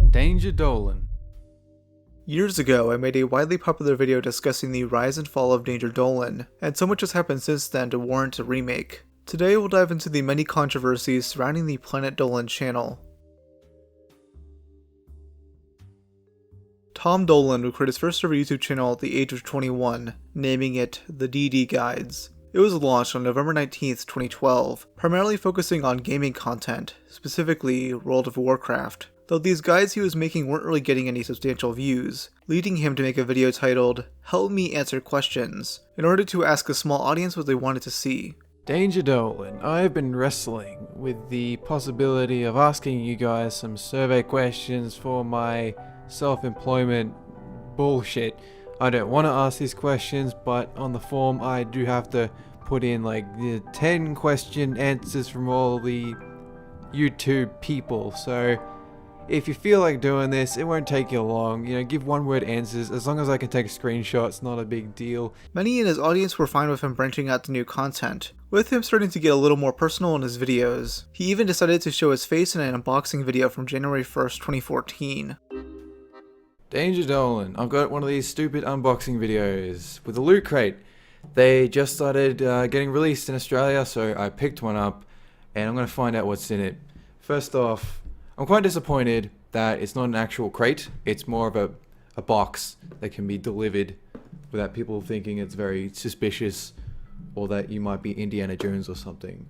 Danger Dolan. Years ago, I made a widely popular video discussing the rise and fall of Danger Dolan, and so much has happened since then to warrant a remake. Today we'll dive into the many controversies surrounding the Planet Dolan channel. Tom Dolan would create his first ever YouTube channel at the age of 21, naming it TheDDGuides. It was launched on November 19th, 2012, primarily focusing on gaming content, specifically World of Warcraft, though these guides he was making weren't really getting any substantial views, leading him to make a video titled, "Help Me Answer Questions," in order to ask a small audience what they wanted to see. Danger Dolan, I have been wrestling with the possibility of asking you guys some survey questions for my self-employment bullshit. I don't want to ask these questions, but on the form I do have to put in like the 10 question answers from all the YouTube people. So if you feel like doing this, it won't take you long. Give one word answers. As long as I can take a screenshot, it's not a big deal. Many in his audience were fine with him branching out to new content, with him starting to get a little more personal in his videos. He even decided to show his face in an unboxing video from January 1st, 2014. Danger Dolan, I've got one of these stupid unboxing videos with a loot crate. They just started getting released in Australia, so I picked one up and I'm going to find out what's in it. First off, I'm quite disappointed that it's not an actual crate. It's more of a box that can be delivered without people thinking it's very suspicious or that you might be Indiana Jones or something.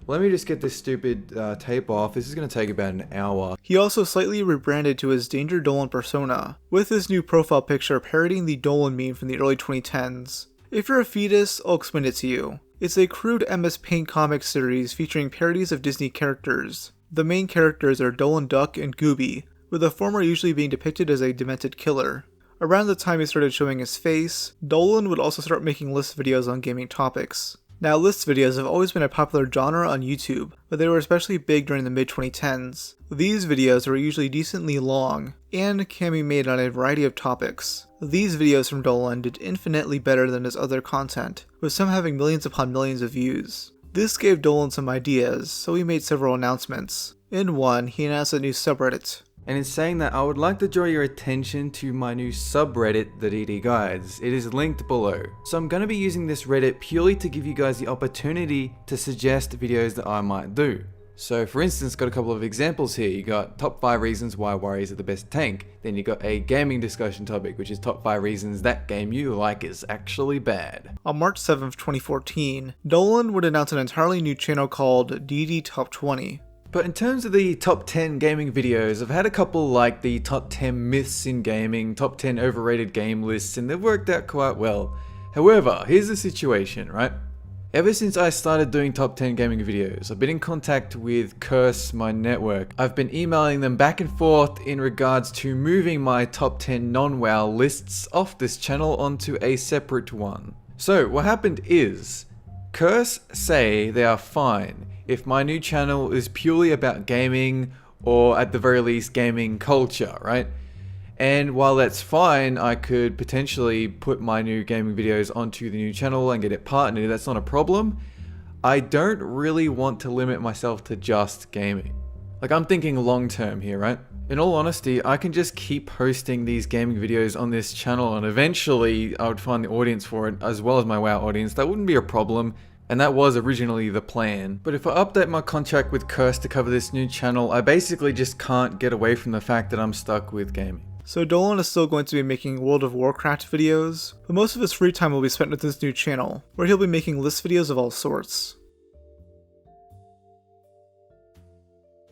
Let me just get this stupid tape off. This is going to take about an hour. He also slightly rebranded to his Danger Dolan persona, with his new profile picture parodying the Dolan meme from the early 2010s. If you're a fetus, I'll explain it to you. It's a crude MS Paint comic series featuring parodies of Disney characters. The main characters are Dolan Duck and Gooby, with the former usually being depicted as a demented killer. Around the time he started showing his face, Dolan would also start making list videos on gaming topics. Now, list videos have always been a popular genre on YouTube, but they were especially big during the mid-2010s. These videos were usually decently long, and can be made on a variety of topics. These videos from Dolan did infinitely better than his other content, with some having millions upon millions of views. This gave Dolan some ideas, so he made several announcements. In one, he announced a new subreddit. And in saying that, I would like to draw your attention to my new subreddit, TheDDGuides. It is linked below. So I'm going to be using this Reddit purely to give you guys the opportunity to suggest videos that I might do. So for instance, got a couple of examples here. You got top 5 reasons why warriors are the best tank. Then you got a gaming discussion topic, which is top 5 reasons that game you like is actually bad. On March 7th, 2014, Dolan would announce an entirely new channel called DD Top 20. But in terms of the top 10 gaming videos, I've had a couple like the top 10 myths in gaming, top 10 overrated game lists, and they've worked out quite well. However, here's the situation, right? Ever since I started doing top 10 gaming videos, I've been in contact with Curse, my network. I've been emailing them back and forth in regards to moving my top 10 non-WoW lists off this channel onto a separate one. So what happened is, Curse say they are fine if my new channel is purely about gaming, or at the very least gaming culture, right? And while that's fine, I could potentially put my new gaming videos onto the new channel and get it partnered, that's not a problem. I don't really want to limit myself to just gaming. Like, I'm thinking long term here, right? In all honesty, I can just keep posting these gaming videos on this channel and eventually I would find the audience for it as well as my WoW audience. That wouldn't be a problem. And that was originally the plan. But if I update my contract with Curse to cover this new channel, I basically just can't get away from the fact that I'm stuck with gaming. So Dolan is still going to be making World of Warcraft videos, but most of his free time will be spent with this new channel, where he'll be making list videos of all sorts.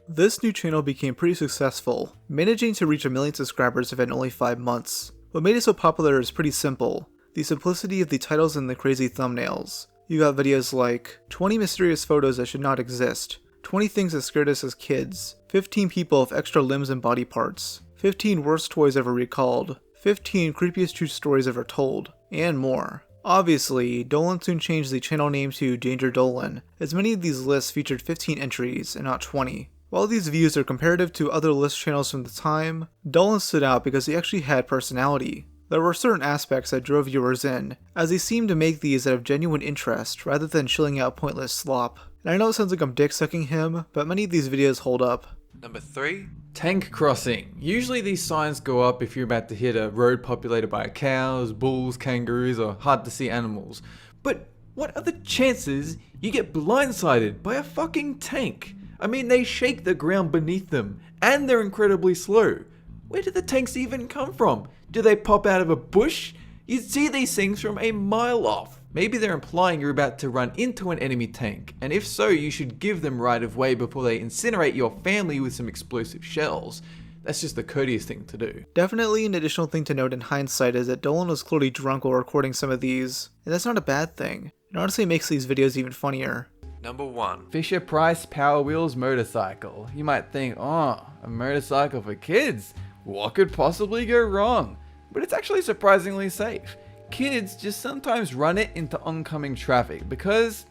This new channel became pretty successful, managing to reach 1 million subscribers within only 5 months. What made it so popular is pretty simple: the simplicity of the titles and the crazy thumbnails. You got videos like 20 mysterious photos that should not exist, 20 things that scared us as kids, 15 people with extra limbs and body parts, 15 worst toys ever recalled, 15 creepiest true stories ever told, and more. Obviously, Dolan soon changed the channel name to Danger Dolan, as many of these lists featured 15 entries and not 20. While these views are comparative to other list channels from the time, Dolan stood out because he actually had personality. There were certain aspects that drove viewers in, as he seemed to make these out of genuine interest rather than chilling out pointless slop. And I know it sounds like I'm dick-sucking him, but many of these videos hold up. Number 3, Tank crossing. Usually these signs go up if you're about to hit a road populated by cows, bulls, kangaroos, or hard to see animals. But what are the chances you get blindsided by a fucking tank? I mean, they shake the ground beneath them, and they're incredibly slow. Where do the tanks even come from? Do they pop out of a bush? You'd see these things from a mile off. Maybe they're implying you're about to run into an enemy tank, and if so, you should give them right of way before they incinerate your family with some explosive shells. That's just the courteous thing to do. Definitely an additional thing to note in hindsight is that Dolan was clearly drunk while recording some of these, and that's not a bad thing. It honestly makes these videos even funnier. Number 1. Fisher-Price Power Wheels motorcycle. You might think, oh, a motorcycle for kids? What could possibly go wrong? But it's actually surprisingly safe. Kids just sometimes run it into oncoming traffic because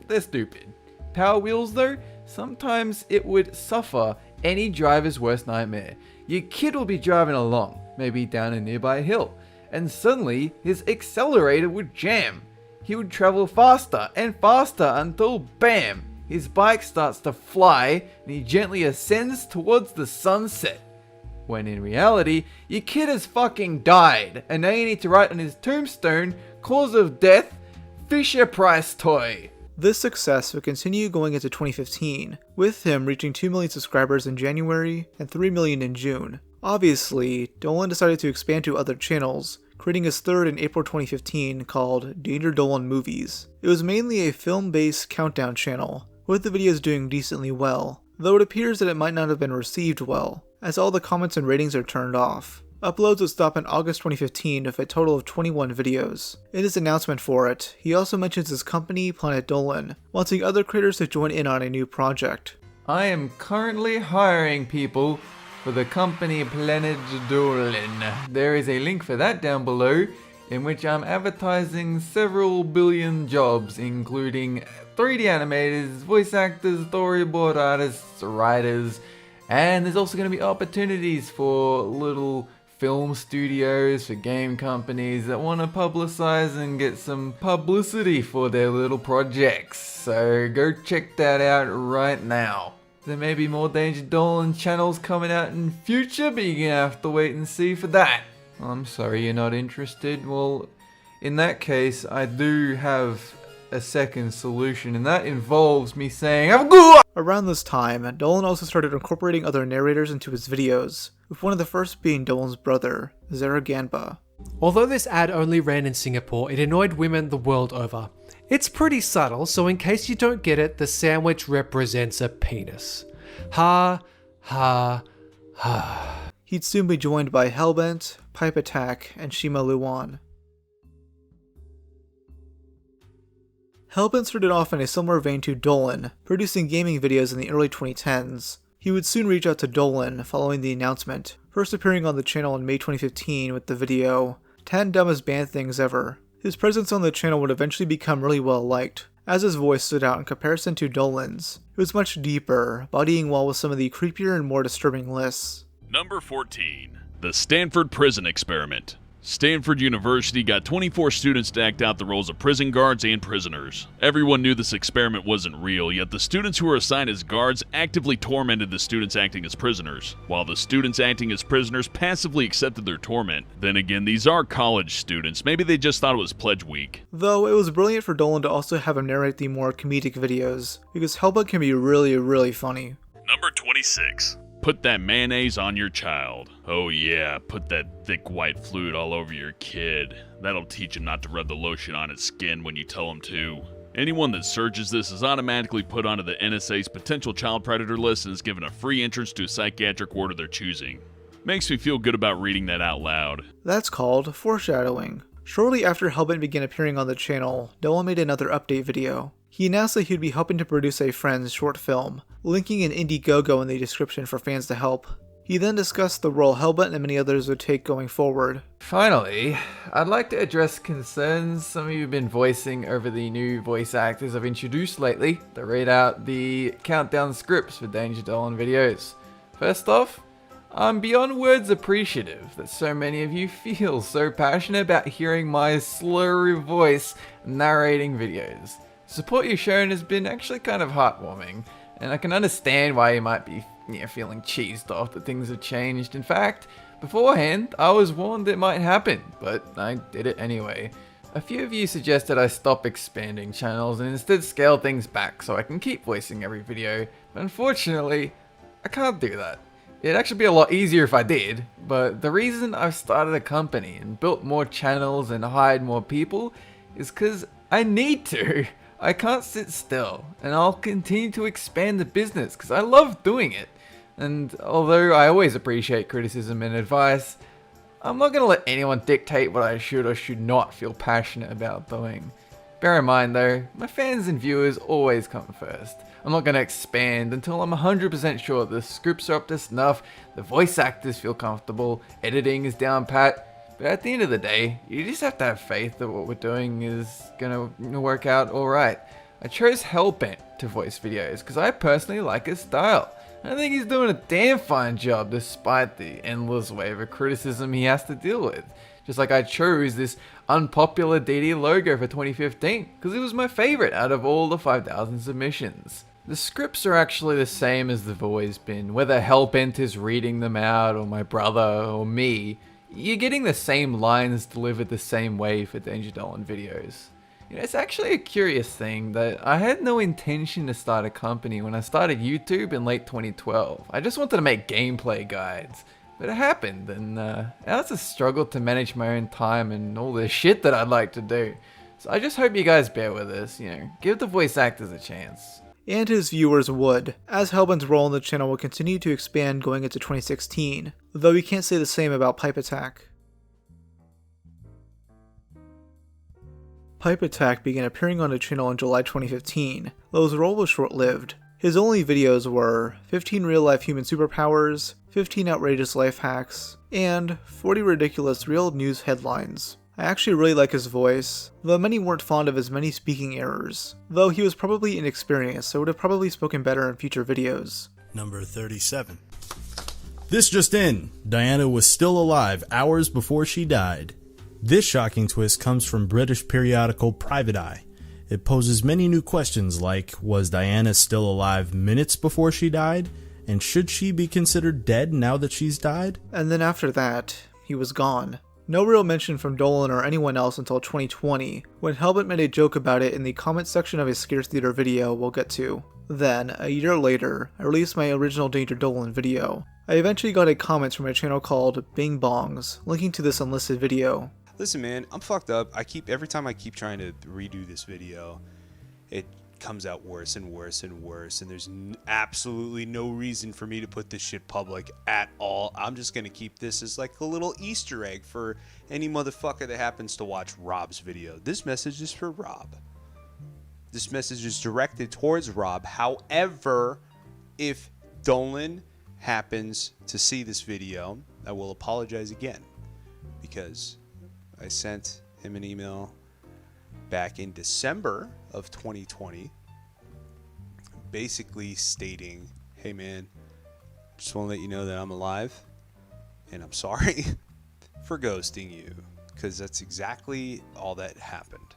they're stupid. Power Wheels though, sometimes it would suffer any driver's worst nightmare. Your kid will be driving along, maybe down a nearby hill, and suddenly his accelerator would jam. He would travel faster and faster until BAM! His bike starts to fly and he gently ascends towards the sunset. When in reality, your kid has fucking died, and now you need to write on his tombstone, cause of death, Fisher-Price toy. This success would continue going into 2015, with him reaching 2 million subscribers in January and 3 million in June. Obviously, Dolan decided to expand to other channels, creating his third in April 2015 called Danger Dolan Movies. It was mainly a film-based countdown channel, with the videos doing decently well, though it appears that it might not have been received well, as all the comments and ratings are turned off. Uploads would stop in August 2015 with a total of 21 videos. In his announcement for it, he also mentions his company, Planet Dolan, wanting other creators to join in on a new project. I am currently hiring people for the company Planet Dolan. There is a link for that down below, in which I'm advertising several billion jobs, including 3D animators, voice actors, storyboard artists, writers, and there's also going to be opportunities for little film studios, for game companies that want to publicize and get some publicity for their little projects. So go check that out right now. There may be more Danger Dolan channels coming out in future, but you're going to have to wait and see for that. I'm sorry you're not interested. Well, in that case, I do have a second solution, and that involves me saying, Around this time, Dolan also started incorporating other narrators into his videos, with one of the first being Dolan's brother, Zaraganba. Although this ad only ran in Singapore, it annoyed women the world over. It's pretty subtle, so in case you don't get it, the sandwich represents a penis. Ha, ha, ha. He'd soon be joined by Hellbent, PipeAttack, and Shima Luan. Hellbent started off in a similar vein to Dolan, producing gaming videos in the early 2010s. He would soon reach out to Dolan following the announcement, first appearing on the channel in May 2015 with the video 10 Dumbest Band Things Ever. His presence on the channel would eventually become really well liked, as his voice stood out in comparison to Dolan's. It was much deeper, bodying well with some of the creepier and more disturbing lists. Number 14. The Stanford Prison Experiment. Stanford University got 24 students to act out the roles of prison guards and prisoners. Everyone knew this experiment wasn't real, yet the students who were assigned as guards actively tormented the students acting as prisoners, while the students acting as prisoners passively accepted their torment. Then again, these are college students, maybe they just thought it was pledge week. Though it was brilliant for Dolan to also have him narrate the more comedic videos, because Hellbent can be really funny. Number 26. Put that mayonnaise on your child. Oh yeah, put that thick white fluid all over your kid. That'll teach him not to rub the lotion on his skin when you tell him to. Anyone that searches this is automatically put onto the NSA's potential child predator list and is given a free entrance to a psychiatric ward of their choosing. Makes me feel good about reading that out loud. That's called foreshadowing. Shortly after Hellbent began appearing on the channel, Dolan made another update video. He announced that he'd be helping to produce a friend's short film, linking an Indiegogo in the description for fans to help. He then discussed the role Hellbent and many others would take going forward. Finally, I'd like to address concerns some of you have been voicing over the new voice actors I've introduced lately to read out the countdown scripts for Danger Dolan videos. First off, I'm beyond words appreciative that so many of you feel so passionate about hearing my slurry voice narrating videos. Support you've shown has been actually kind of heartwarming, and I can understand why you might be, feeling cheesed off that things have changed. In fact, beforehand, I was warned it might happen, but I did it anyway. A few of you suggested I stop expanding channels and instead scale things back so I can keep voicing every video, but unfortunately, I can't do that. It'd actually be a lot easier if I did, but the reason I've started a company and built more channels and hired more people is because I need to. I can't sit still, and I'll continue to expand the business because I love doing it. And although I always appreciate criticism and advice, I'm not going to let anyone dictate what I should or should not feel passionate about doing. Bear in mind though, my fans and viewers always come first. I'm not going to expand until I'm 100% sure the scripts are up to snuff, the voice actors feel comfortable, editing is down pat. But at the end of the day, you just have to have faith that what we're doing is going to work out alright. I chose Hellbent to voice videos because I personally like his style. I think he's doing a damn fine job despite the endless wave of criticism he has to deal with. Just like I chose this unpopular DD logo for 2015 because it was my favorite out of all the 5,000 submissions. The scripts are actually the same as they've always been, whether Hellbent is reading them out or my brother or me. You're getting the same lines delivered the same way for Danger Dolan videos. It's actually a curious thing that I had no intention to start a company when I started YouTube in late 2012. I just wanted to make gameplay guides, but it happened, and now it's a struggle to manage my own time and all the shit that I'd like to do. So I just hope you guys bear with us, give the voice actors a chance. And his viewers would, as Hellbent's role in the channel will continue to expand going into 2016, though we can't say the same about PipeAttack. PipeAttack began appearing on the channel in July 2015, though his role was short-lived. His only videos were 15 real-life human superpowers, 15 outrageous life hacks, and 40 ridiculous real news headlines. I actually really like his voice, though many weren't fond of his many speaking errors, though he was probably inexperienced so would have probably spoken better in future videos. Number 37. This just in, Diana was still alive hours before she died. This shocking twist comes from British periodical Private Eye. It poses many new questions like, was Diana still alive minutes before she died? And should she be considered dead now that she's died? And then after that, he was gone. No real mention from Dolan or anyone else until 2020, when Hellbent made a joke about it in the comment section of his ScareTheater video we'll get to. Then, a year later, I released my original Danger Dolan video. I eventually got a comment from a channel called Bing Bongs, linking to this unlisted video. Listen, man, I'm fucked up. Every time I keep trying to redo this video, it comes out worse and worse and worse, and there's absolutely no reason for me to put this shit public at all. I'm just gonna keep this as like a little Easter egg for any motherfucker that happens to watch Rob's video. This message is for Rob. This message is directed towards Rob. However, if Dolan happens to see this video, I will apologize again, because I sent him an email back in December of 2020 basically stating, hey man, just want to let you know that I'm alive and I'm sorry for ghosting you, because that's exactly all that happened.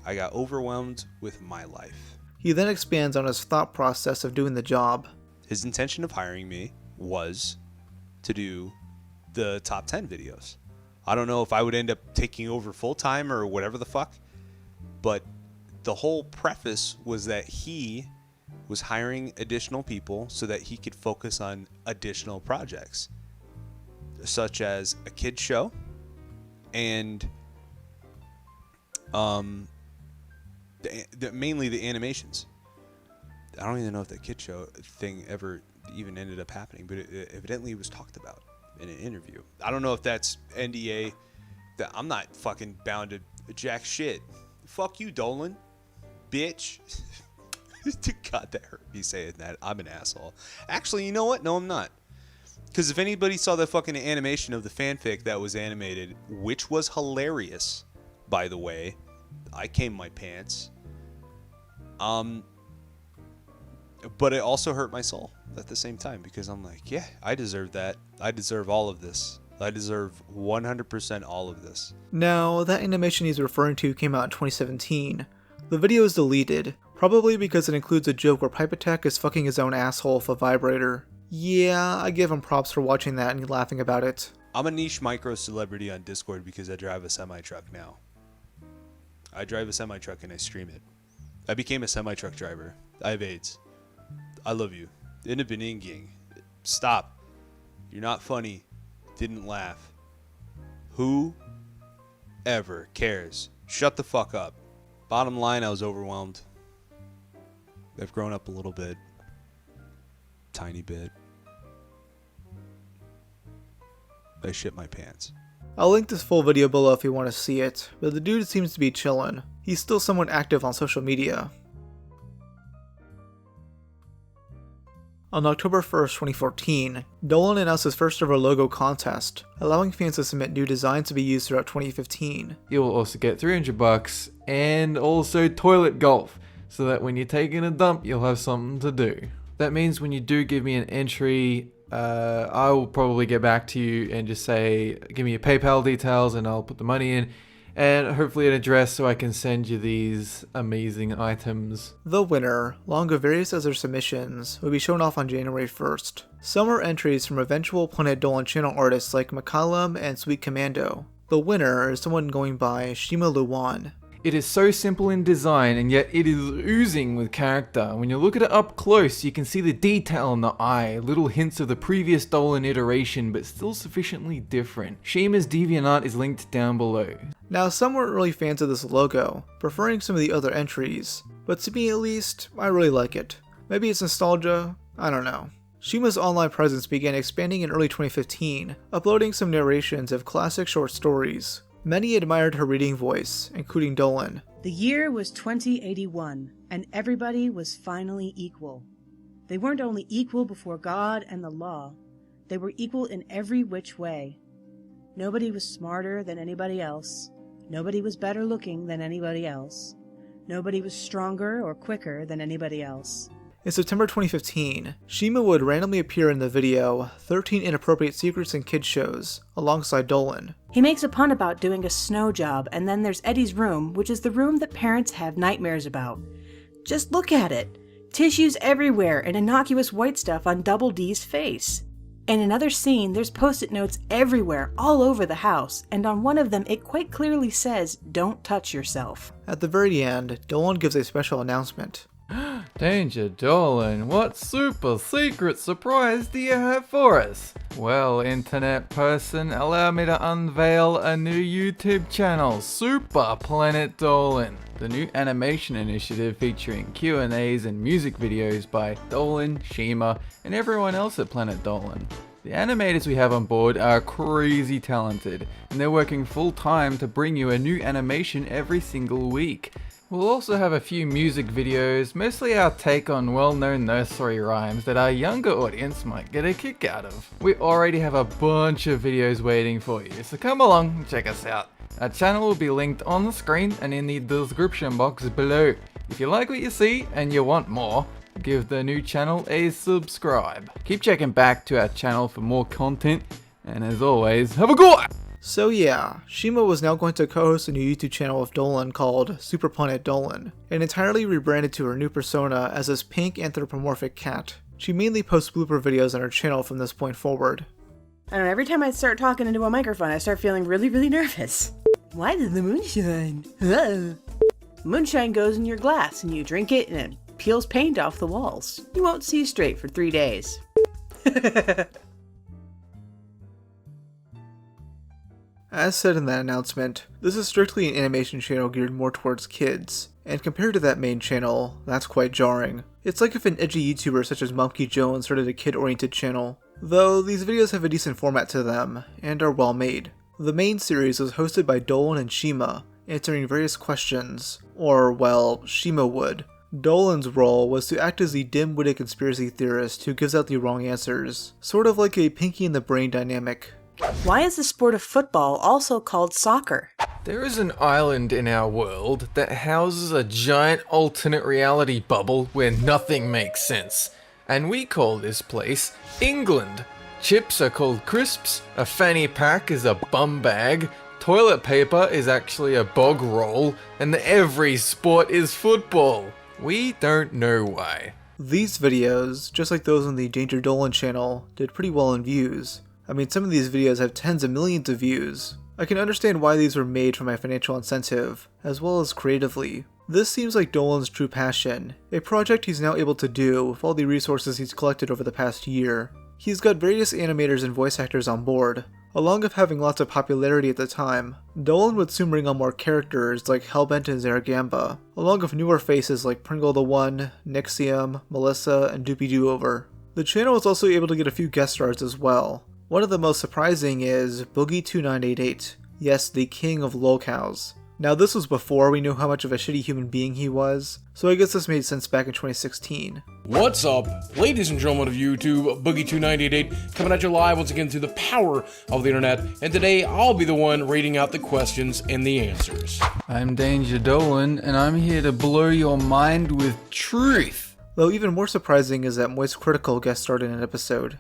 I got overwhelmed with my life. He then expands on his thought process of doing the job. His intention of hiring me was to do the top 10 videos. I don't know if I would end up taking over full-time or whatever the fuck, but the whole preface was that he was hiring additional people so that he could focus on additional projects, such as a kid's show and mainly the animations. I don't even know if that kid show thing ever even ended up happening, but it evidently was talked about in an interview. I don't know if that's NDA. That I'm not fucking bound to jack shit. Fuck you, Dolan, bitch. God, that hurt me saying that. I'm an asshole. Actually, you know what? No, I'm not. Because if anybody saw the fucking animation of the fanfic that was animated, which was hilarious, by the way, I came my pants. But it also hurt my soul at the same time, because I'm like, yeah, I deserve that. I deserve all of this. I deserve 100% all of this. Now, that animation he's referring to came out in 2017. The video is deleted, probably because it includes a joke where PipeAttack is fucking his own asshole with a vibrator. Yeah, I give him props for watching that and laughing about it. I'm a niche micro celebrity on Discord because I drive a semi-truck now. I drive a semi-truck and I stream it. I became a semi-truck driver. I have AIDS. I love you. In a Beninging. Stop. You're not funny. Didn't laugh. Who ever cares? Shut the fuck up. Bottom line, I was overwhelmed. I've grown up a little bit. Tiny bit. I shit my pants. I'll link this full video below if you want to see it, but the dude seems to be chillin'. He's still somewhat active on social media. On October 1st, 2014, Dolan announced his first ever logo contest, allowing fans to submit new designs to be used throughout 2015. You'll also get $300 and also toilet golf, so that when you're taking a dump, you'll have something to do. That means when you do give me an entry, I will probably get back to you and just say, give me your PayPal details and I'll put the money in, and hopefully an address so I can send you these amazing items. The winner, along with various other submissions, will be shown off on January 1st. Some are entries from eventual Planet Dolan channel artists like McCallum and Sweet Commando. The winner is someone going by Shima Luan. It is so simple in design, and yet it is oozing with character. When you look at it up close, you can see the detail in the eye, little hints of the previous Dolan iteration, but still sufficiently different. Shima's DeviantArt is linked down below. Now, some weren't really fans of this logo, preferring some of the other entries, but to me at least, I really like it. Maybe it's nostalgia, I don't know. Shima's online presence began expanding in early 2015, uploading some narrations of classic short stories. Many admired her reading voice, including Dolan. The year was 2081, and everybody was finally equal. They weren't only equal before God and the law, they were equal in every which way. Nobody was smarter than anybody else. Nobody was better looking than anybody else. Nobody was stronger or quicker than anybody else. In September 2015, Shima would randomly appear in the video 13 Inappropriate Secrets in Kids Shows, alongside Dolan. He makes a pun about doing a snow job, and then there's Eddie's room, which is the room that parents have nightmares about. Just look at it. Tissues everywhere and innocuous white stuff on Double D's face. In another scene, there's post-it notes everywhere, all over the house, and on one of them it quite clearly says, "Don't touch yourself." At the very end, Dolan gives a special announcement. Danger Dolan, what super secret surprise do you have for us? Well, internet person, allow me to unveil a new YouTube channel, Super Planet Dolan. The new animation initiative featuring Q&As and music videos by Dolan, Shima, and everyone else at Planet Dolan. The animators we have on board are crazy talented, and they're working full time to bring you a new animation every single week. We'll also have a few music videos, mostly our take on well-known nursery rhymes that our younger audience might get a kick out of. We already have a bunch of videos waiting for you, so come along and check us out. Our channel will be linked on the screen and in the description box below. If you like what you see and you want more, give the new channel a subscribe. Keep checking back to our channel for more content, and as always, have a good one! So yeah, Shima was now going to co-host a new YouTube channel with Dolan called Super Planet Dolan, and entirely rebranded to her new persona as this pink anthropomorphic cat. She mainly posts blooper videos on her channel from this point forward. I don't know, every time I start talking into a microphone, I start feeling really nervous. Why does the moon shine? Moonshine goes in your glass, and you drink it, and it peels paint off the walls. You won't see straight for 3 days. As said in that announcement, this is strictly an animation channel geared more towards kids, and compared to that main channel, that's quite jarring. It's like if an edgy YouTuber such as Monkey Jones started a kid-oriented channel, though these videos have a decent format to them, and are well made. The main series was hosted by Dolan and Shima, answering various questions, or, well, Shima would. Dolan's role was to act as the dim-witted conspiracy theorist who gives out the wrong answers, sort of like a Pinky in the Brain dynamic. Why is the sport of football also called soccer? There is an island in our world that houses a giant alternate reality bubble where nothing makes sense. And we call this place England. Chips are called crisps, a fanny pack is a bum bag, toilet paper is actually a bog roll, and every sport is football. We don't know why. These videos, just like those on the Danger Dolan channel, did pretty well in views. I mean, some of these videos have tens of millions of views. I can understand why these were made from a financial incentive, as well as creatively. This seems like Dolan's true passion, a project he's now able to do with all the resources he's collected over the past year. He's got various animators and voice actors on board. Along with having lots of popularity at the time, Dolan would soon bring on more characters like Hellbent and Zaragamba, along with newer faces like Pringle the One, Nixium, Melissa, and DoopieDoOver. The channel was also able to get a few guest stars as well. One of the most surprising is Boogie2988, yes, the king of lolcows. Now this was before we knew how much of a shitty human being he was, so I guess this made sense back in 2016. What's up, ladies and gentlemen of YouTube, Boogie2988 coming at you live once again through the power of the internet, and today I'll be the one reading out the questions and the answers. I'm Danger Dolan, and I'm here to blow your mind with truth. Though even more surprising is that Moist Critical guest starred in an episode.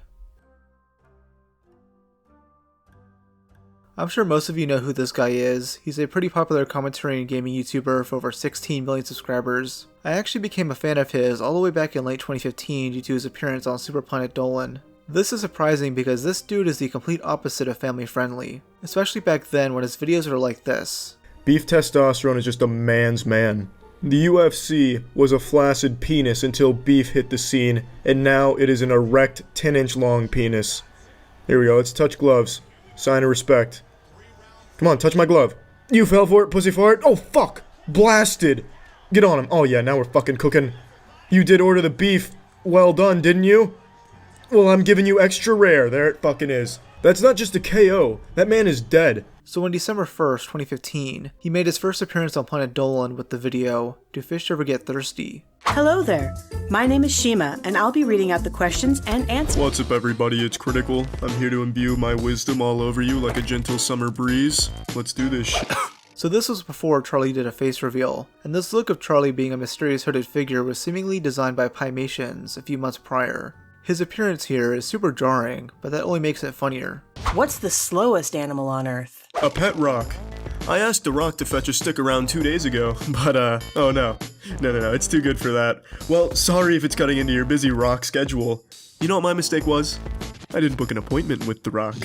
I'm sure most of you know who this guy is. He's a pretty popular commentary and gaming YouTuber with over 16 million subscribers. I actually became a fan of his all the way back in late 2015 due to his appearance on Super Planet Dolan. This is surprising because this dude is the complete opposite of family friendly, especially back then when his videos were like this. Beef testosterone is just a man's man. The UFC was a flaccid penis until beef hit the scene, and now it is an erect 10-inch long penis. Here we go, let's touch gloves. Sign of respect. Come on, touch my glove. You fell for it, pussy fart. Oh, fuck. Blasted. Get on him. Oh, yeah, now we're fucking cooking. You did order the beef. Well done, didn't you? Well, I'm giving you extra rare. There it fucking is. That's not just a KO. That man is dead. So on December 1st, 2015, he made his first appearance on Planet Dolan with the video, Do Fish Ever Get Thirsty? Hello there. My name is Shima, and I'll be reading out the questions and answers. What's up, everybody? It's Critical. I'm here to imbue my wisdom all over you like a gentle summer breeze. Let's do this shit. So this was before Charlie did a face reveal, and this look of Charlie being a mysterious hooded figure was seemingly designed by Pimations a few months prior. His appearance here is super jarring, but that only makes it funnier. What's the slowest animal on Earth? A pet rock. I asked a rock to fetch a stick around 2 days ago, but oh no. No, it's too good for that. Well, sorry if it's cutting into your busy rock schedule. You know what my mistake was? I didn't book an appointment with the rock.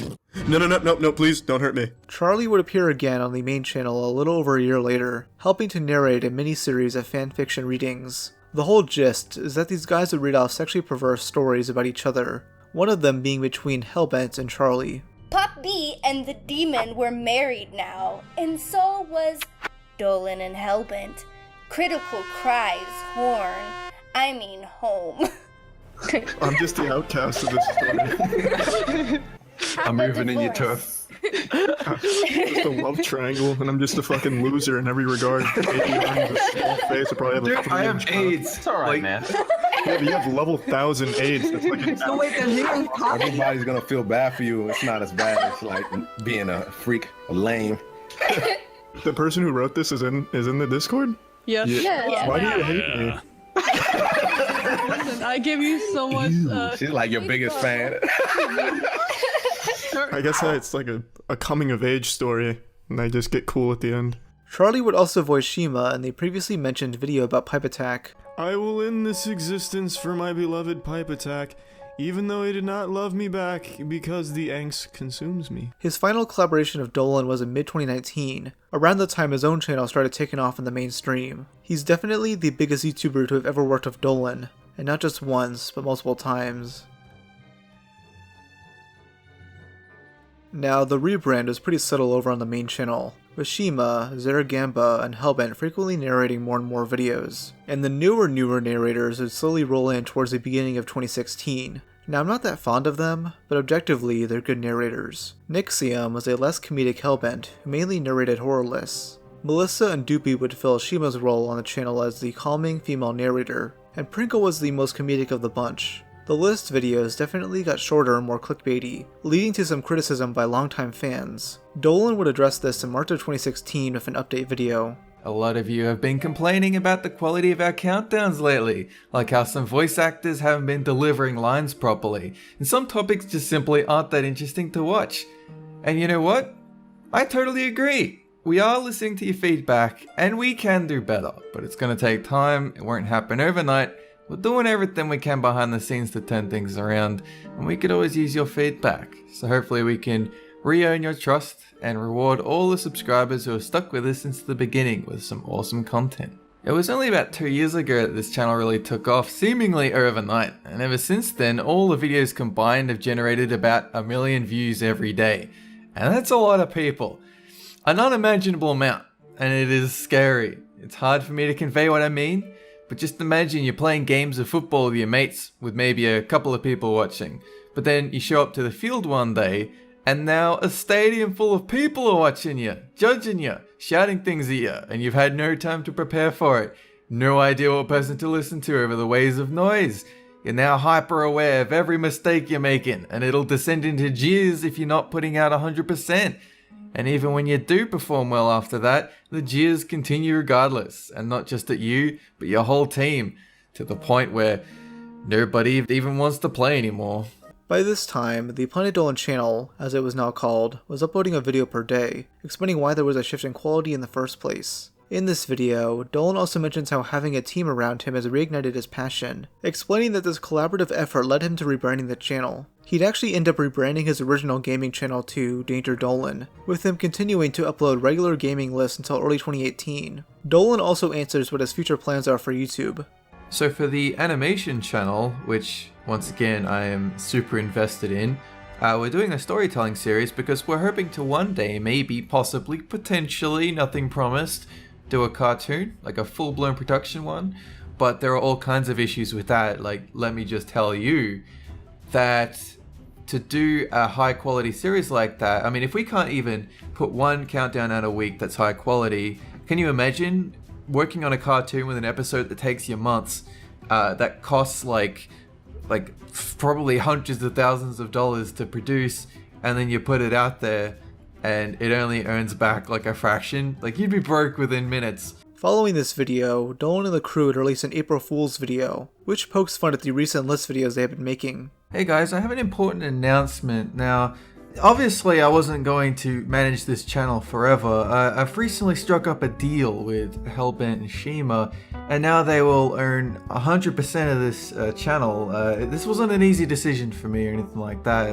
No, please, don't hurt me. Charlie would appear again on the main channel a little over a year later, helping to narrate a mini-series of fanfiction readings. The whole gist is that these guys would read off sexually perverse stories about each other, one of them being between Hellbent and Charlie. Pop B and the demon were married now, and so was Dolan and Hellbent. Critical cries, home. I'm just the outcast of this story. I'm moving in your turf. Just a love triangle, and I'm just a fucking loser in every regard. Maybe I'm a small face, I probably have a 3-inch I have AIDS. It's alright, man. Yeah, you have level 1000 AIDS. That's like Everybody's gonna feel bad for you. It's not as bad as like being a freak or lame. The person who wrote this is in the Discord? Yes. Yeah. Why do you hate me? Listen, I give you so much. She's like your biggest fan. I guess it's like a coming of age story, and I just get cool at the end. Charlie would also voice Shima in the previously mentioned video about PipeAttack. I will end this existence for my beloved PipeAttack, even though he did not love me back, because the angst consumes me. His final collaboration of Dolan was in mid-2019, around the time his own channel started taking off in the mainstream. He's definitely the biggest YouTuber to have ever worked with Dolan, and not just once, but multiple times. Now, the rebrand was pretty subtle over on the main channel, with Shima, Zaragamba, and Hellbent frequently narrating more and more videos, and the newer narrators would slowly roll in towards the beginning of 2016. Now, I'm not that fond of them, but objectively, they're good narrators. Nixium was a less comedic Hellbent, who mainly narrated horror lists. Melissa and Doopie would fill Shima's role on the channel as the calming female narrator, and Pringle was the most comedic of the bunch. The list videos definitely got shorter and more clickbaity, leading to some criticism by longtime fans. Dolan would address this in March of 2016 with an update video. A lot of you have been complaining about the quality of our countdowns lately, like how some voice actors haven't been delivering lines properly, and some topics just simply aren't that interesting to watch. And you know what? I totally agree. We are listening to your feedback, and we can do better, but it's going to take time, it won't happen overnight, We're doing everything we can behind the scenes to turn things around, and we could always use your feedback. So hopefully we can re-earn your trust and reward all the subscribers who have stuck with us since the beginning with some awesome content. It was only about 2 years ago that this channel really took off, seemingly overnight, and ever since then, all the videos combined have generated about 1 million views every day. And that's a lot of people. An unimaginable amount, and it is scary. It's hard for me to convey what I mean, but just imagine you're playing games of football with your mates, with maybe a couple of people watching, but then you show up to the field one day, and now a stadium full of people are watching you, judging you, shouting things at you, and you've had no time to prepare for it. No idea what person to listen to over the waves of noise. You're now hyper aware of every mistake you're making, and it'll descend into jeers if you're not putting out 100%. And even when you do perform well after that, the jeers continue regardless, and not just at you, but your whole team, to the point where nobody even wants to play anymore. By this time, the Planet Dolan channel, as it was now called, was uploading a video per day, explaining why there was a shift in quality in the first place. In this video, Dolan also mentions how having a team around him has reignited his passion, explaining that this collaborative effort led him to rebranding the channel. He'd actually end up rebranding his original gaming channel to Danger Dolan, with him continuing to upload regular gaming lists until early 2018. Dolan also answers what his future plans are for YouTube. So for the animation channel, which once again I am super invested in, we're doing a storytelling series because we're hoping to one day, maybe, possibly, potentially, nothing promised, do a cartoon, like a full-blown production one. But there are all kinds of issues with that. Like, let me just tell you that to do a high quality series like that, I mean, if we can't even put one countdown out a week that's high quality, can you imagine working on a cartoon with an episode that takes you months, that costs like probably hundreds of thousands of dollars to produce, and then you put it out there and it only earns back like a fraction? Like, you'd be broke within minutes. Following this video, Dolan and the crew would release an April Fool's video, which pokes fun at the recent list videos they have been making. Hey guys, I have an important announcement. Now, obviously I wasn't going to manage this channel forever. I've recently struck up a deal with Hellbent and Shima, and now they will earn 100% of this channel. This wasn't an easy decision for me or anything like that,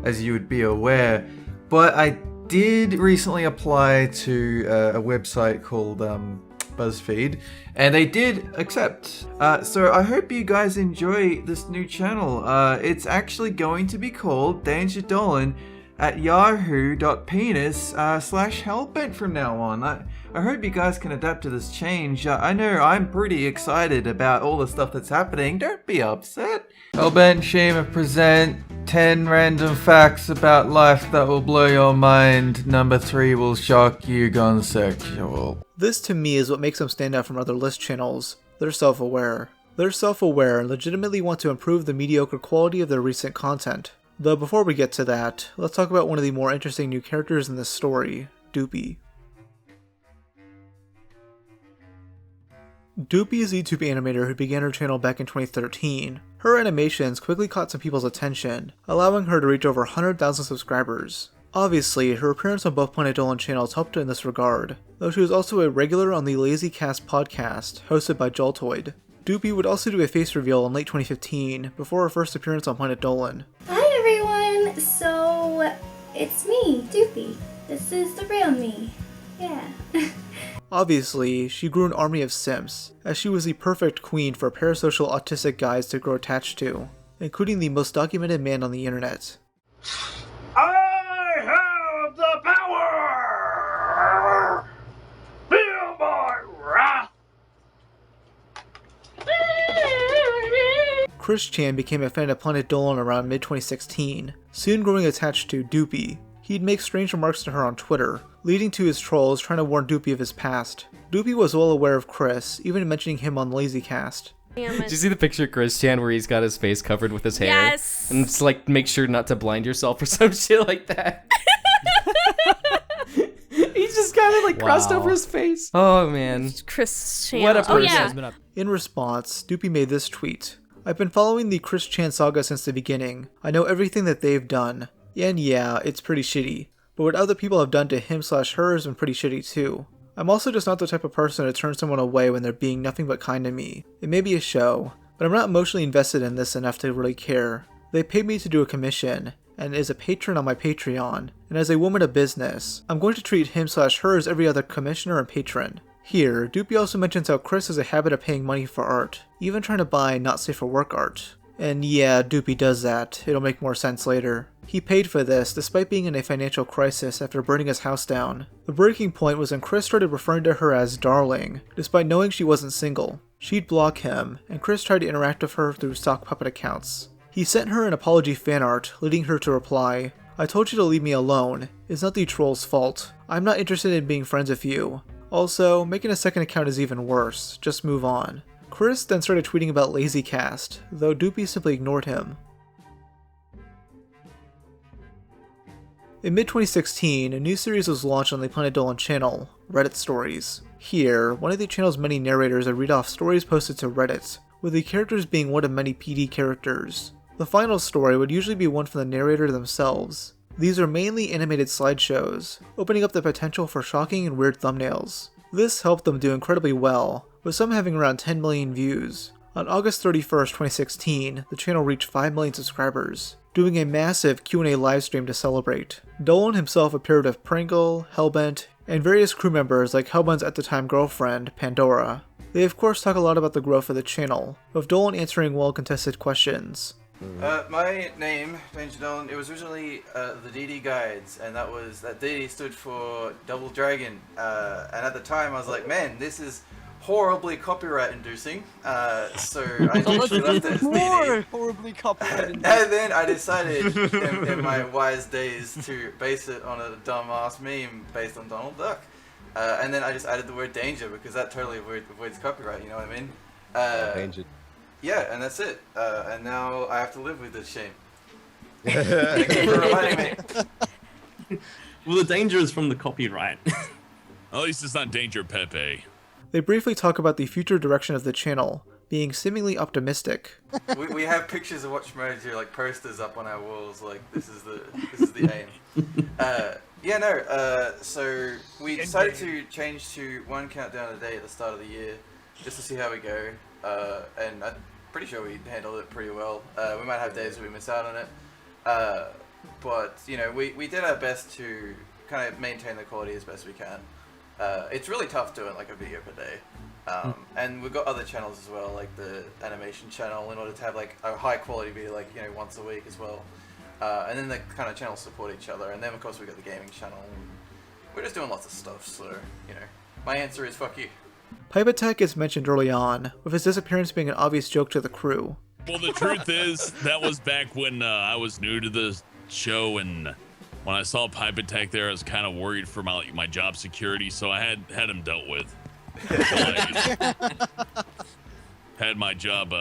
as you would be aware, but I did recently apply to a website called BuzzFeed, and they did accept. So I hope you guys enjoy this new channel. It's actually going to be called Danger Dolan at yahoo.penis/Hellbent from now on. I hope you guys can adapt to this change. I know I'm pretty excited about all the stuff that's happening. Don't be upset. Hellbent and Shima present 10 random facts about life that will blow your mind. Number 3 will shock you, gone sexual. This to me is what makes them stand out from other list channels. They're self-aware. They're self-aware and legitimately want to improve the mediocre quality of their recent content. Though before we get to that, let's talk about one of the more interesting new characters in this story, Doopie. Doopie is a YouTube animator who began her channel back in 2013. Her animations quickly caught some people's attention, allowing her to reach over 100,000 subscribers. Obviously, her appearance on both Planet Dolan channels helped her in this regard, though she was also a regular on the LazyCast podcast, hosted by Joltoid. Doopie would also do a face reveal in late 2015, before her first appearance on Planet Dolan. Hi everyone! So, it's me, Doopie. This is the real me. Yeah. Obviously, she grew an army of simps, as she was the perfect queen for parasocial autistic guys to grow attached to, including the most documented man on the internet. I have the power! Feel my wrath! Chris Chan became a fan of Planet Dolan around mid-2016, soon growing attached to Doopie. He'd make strange remarks to her on Twitter, leading to his trolls trying to warn Doopie of his past. Doopie was well aware of Chris, even mentioning him on LazyCast. Did you see the picture of Chris Chan where he's got his face covered with his hair? Yes! And it's like, make sure not to blind yourself or some shit like that. He's just got it like crossed over his face. Oh man. Chris Chan. What a person. Yeah. In response, Doopie made this tweet. I've been following the Chris Chan saga since the beginning. I know everything that they've done. And yeah, it's pretty shitty. But what other people have done to him/her has been pretty shitty too. I'm also just not the type of person to turn someone away when they're being nothing but kind to me. It may be a show, but I'm not emotionally invested in this enough to really care. They paid me to do a commission, and is a patron on my Patreon, and as a woman of business, I'm going to treat him/her as every other commissioner and patron. Here, Doopie also mentions how Chris has a habit of paying money for art, even trying to buy not safe for work art. And yeah, Doopie does that, it'll make more sense later. He paid for this despite being in a financial crisis after burning his house down. The breaking point was when Chris started referring to her as darling, despite knowing she wasn't single. She'd block him, and Chris tried to interact with her through stock puppet accounts. He sent her an apology fan art, leading her to reply, "I told you to leave me alone. It's not the troll's fault. I'm not interested in being friends with you. Also, making a second account is even worse. Just move on." Chris then started tweeting about LazyCast, though Doopie simply ignored him. In mid-2016, a new series was launched on the Planet Dolan channel, Reddit Stories. Here, one of the channel's many narrators would read off stories posted to Reddit, with the characters being one of many PD characters. The final story would usually be one from the narrator themselves. These are mainly animated slideshows, opening up the potential for shocking and weird thumbnails. This helped them do incredibly well, with some having around 10 million views. On August 31st, 2016, the channel reached 5 million subscribers, doing a massive Q&A livestream to celebrate. Dolan himself appeared with Pringle, Hellbent, and various crew members like Hellbent's at the time girlfriend, Pandora. They of course talk a lot about the growth of the channel, with Dolan answering well-contested questions. My name, Danger Dolan, it was originally TheDDGuides, and that DD stood for Double Dragon. And at the time I was like, man, this is horribly copyright inducing. So I literally left it as DD. Horribly copyright inducing. And then I decided in my wise days to base it on a dumbass meme based on Donald Duck. And then I just added the word danger because that totally avoids copyright, you know what I mean? Danger. Yeah, and that's it. And now I have to live with this shame. Thank you for reminding me. Well, the danger is from the copyright. At least it's not Danger Pepe. They briefly talk about the future direction of the channel, being seemingly optimistic. We have pictures of Watch Mojo, like posters up on our walls, like this is the aim. So we decided to change to one countdown a day at the start of the year, just to see how we go. And I'm pretty sure we handled it pretty well. We might have days where we miss out on it, but you know, we did our best to kind of maintain the quality as best we can. It's really tough doing like a video per day, and we've got other channels as well, like the animation channel, in order to have like a high quality video, like, you know, once a week as well. And then the kind of channels support each other, and then of course we got the gaming channel. We're just doing lots of stuff, so you know, my answer is fuck you. PipeAttack is mentioned early on, with his disappearance being an obvious joke to the crew. Well, the truth is, that was back when I was new to the show, and when I saw PipeAttack there, I was kind of worried for my job security, so I had him dealt with. Had my job,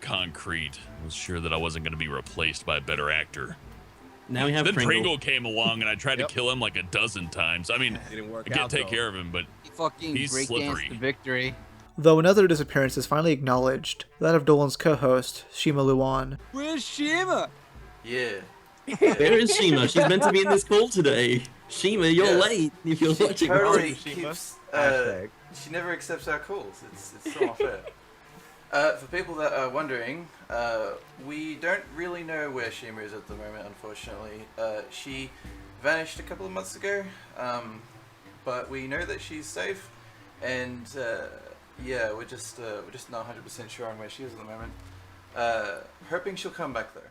concrete. I was sure that I wasn't going to be replaced by a better actor. Now we have then Pringle came along, and I tried to kill him like a dozen times. I mean, I can't take care of him, but he's slippery. To victory. Though another disappearance is finally acknowledged, that of Dolan's co-host, Shima Luan. Where's Shima? Yeah. Where is Shima? She's meant to be in this call today. Shima, you're late if you're watching. Totally keeps, she never accepts our calls. It's so unfair. For people that are wondering, we don't really know where Shima is at the moment, unfortunately. She vanished a couple of months ago, but we know that she's safe, and we're just not 100% sure on where she is at the moment. Hoping she'll come back though.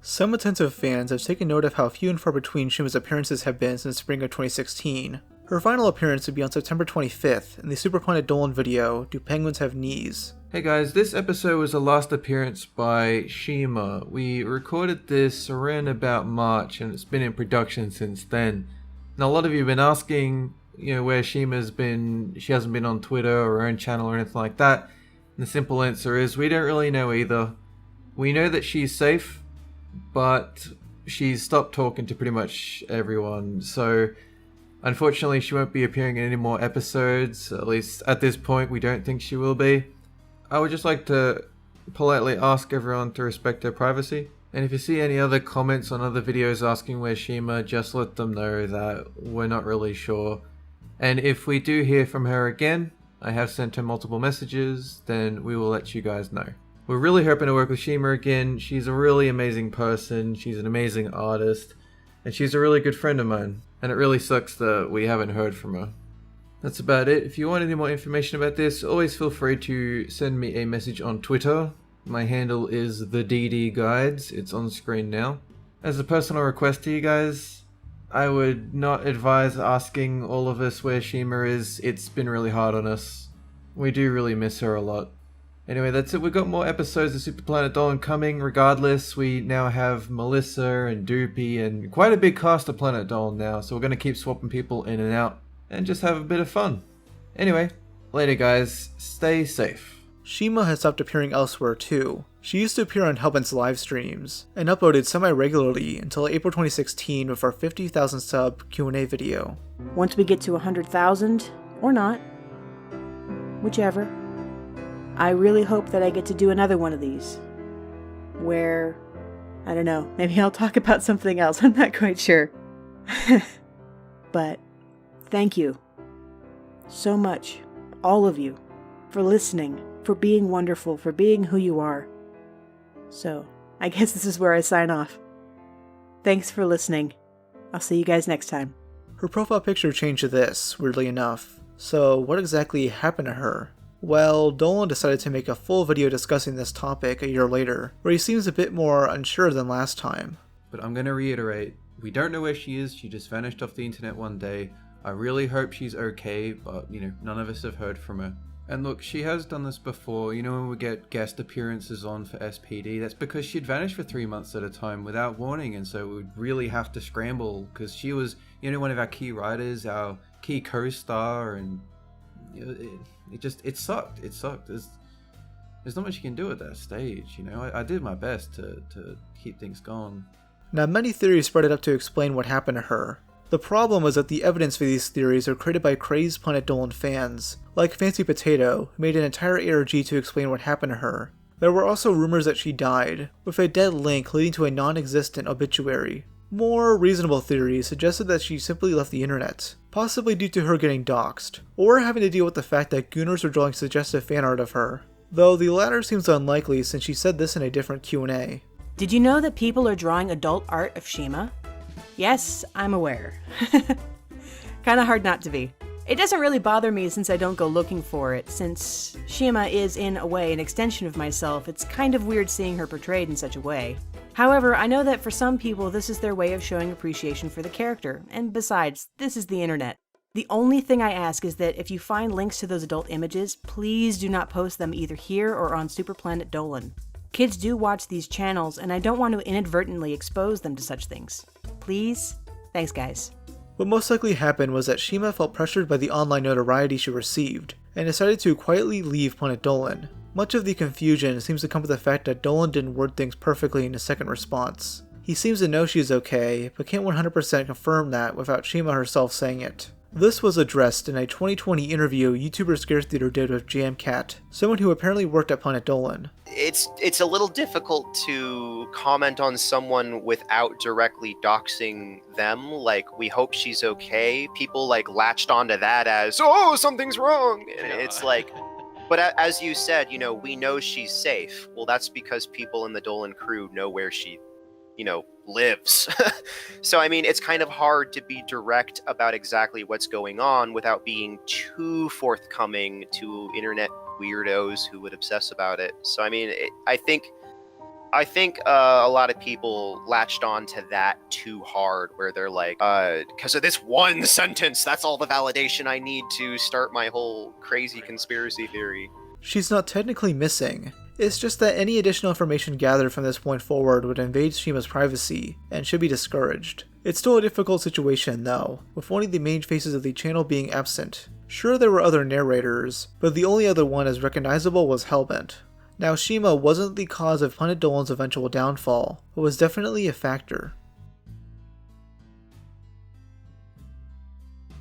Some attentive fans have taken note of how few and far between Shima's appearances have been since spring of 2016. Her final appearance would be on September 25th in the Super Planet Dolan video, Do Penguins Have Knees? Hey guys, this episode was the last appearance by Shima. We recorded this around about March, and it's been in production since then. Now a lot of you have been asking, where Shima's been. She hasn't been on Twitter or her own channel or anything like that. And the simple answer is we don't really know either. We know that she's safe, but she's stopped talking to pretty much everyone, so unfortunately she won't be appearing in any more episodes. At least at this point we don't think she will be. I would just like to politely ask everyone to respect her privacy, and if you see any other comments on other videos asking where Shima, just let them know that we're not really sure. And if we do hear from her again, I have sent her multiple messages, then we will let you guys know. We're really hoping to work with Shima again. She's a really amazing person, she's an amazing artist, and she's a really good friend of mine. And it really sucks that we haven't heard from her. That's about it. If you want any more information about this, always feel free to send me a message on Twitter. My handle is TheDDGuides. It's on screen now. As a personal request to you guys, I would not advise asking all of us where Shima is. It's been really hard on us. We do really miss her a lot. Anyway, that's it. We've got more episodes of Super Planet Dolan coming. Regardless, we now have Melissa and Doopie and quite a big cast of Planet Dolan now, so we're going to keep swapping people in and out and just have a bit of fun. Anyway, later guys, stay safe. Shima has stopped appearing elsewhere too. She used to appear on Hellbent's live streams, and uploaded semi-regularly until April 2016 with our 50,000 sub Q&A video. Once we get to 100,000, or not, whichever, I really hope that I get to do another one of these. Where, I don't know, maybe I'll talk about something else, I'm not quite sure. But thank you so much, all of you, for listening, for being wonderful, for being who you are. So, I guess this is where I sign off. Thanks for listening. I'll see you guys next time. Her profile picture changed to this, weirdly enough. So, what exactly happened to her? Well, Dolan decided to make a full video discussing this topic a year later, where he seems a bit more unsure than last time. But I'm going to reiterate, we don't know where she is, she just vanished off the internet one day. I really hope she's okay, but, none of us have heard from her. And look, she has done this before, when we get guest appearances on for SPD, that's because she'd vanished for 3 months at a time without warning, and so we'd really have to scramble, because she was, one of our key writers, our key co-star, and it sucked. There's not much you can do at that stage, I did my best to keep things going. Now, many theories spread it up to explain what happened to her. The problem was that the evidence for these theories are created by crazed Planet Dolan fans, like Fancy Potato, who made an entire ARG to explain what happened to her. There were also rumors that she died, with a dead link leading to a non-existent obituary. More reasonable theories suggested that she simply left the internet, possibly due to her getting doxxed, or having to deal with the fact that gooners were drawing suggestive fan art of her, though the latter seems unlikely since she said this in a different Q&A. Did you know that people are drawing adult art of Shima? Yes, I'm aware. Kinda hard not to be. It doesn't really bother me since I don't go looking for it. Since Shima is, in a way, an extension of myself, it's kind of weird seeing her portrayed in such a way. However, I know that for some people this is their way of showing appreciation for the character, and besides, this is the internet. The only thing I ask is that if you find links to those adult images, please do not post them either here or on Super Planet Dolan. Kids do watch these channels, and I don't want to inadvertently expose them to such things. Please? Thanks, guys. What most likely happened was that Shima felt pressured by the online notoriety she received, and decided to quietly leave Planet Dolan. Much of the confusion seems to come with the fact that Dolan didn't word things perfectly in his second response. He seems to know she is okay, but can't 100% confirm that without Shima herself saying it. This was addressed in a 2020 interview YouTuber ScareTheater did with Jamcat, someone who apparently worked at Planet Dolan. It's a little difficult to comment on someone without directly doxing them. Like, we hope she's okay. People latched onto that as, oh, something's wrong. And it's like, but as you said, we know she's safe. Well, that's because people in the Dolan crew know where she, lives. So, it's kind of hard to be direct about exactly what's going on without being too forthcoming to internet weirdos who would obsess about it. So, I think a lot of people latched on to that too hard, where they're like, because of this one sentence, that's all the validation I need to start my whole crazy conspiracy theory. She's not technically missing. It's just that any additional information gathered from this point forward would invade Shima's privacy, and should be discouraged. It's still a difficult situation though, with one of the main faces of the channel being absent. Sure, there were other narrators, but the only other one as recognizable was Hellbent. Now, Shima wasn't the cause of Planet Dolan's eventual downfall, but was definitely a factor.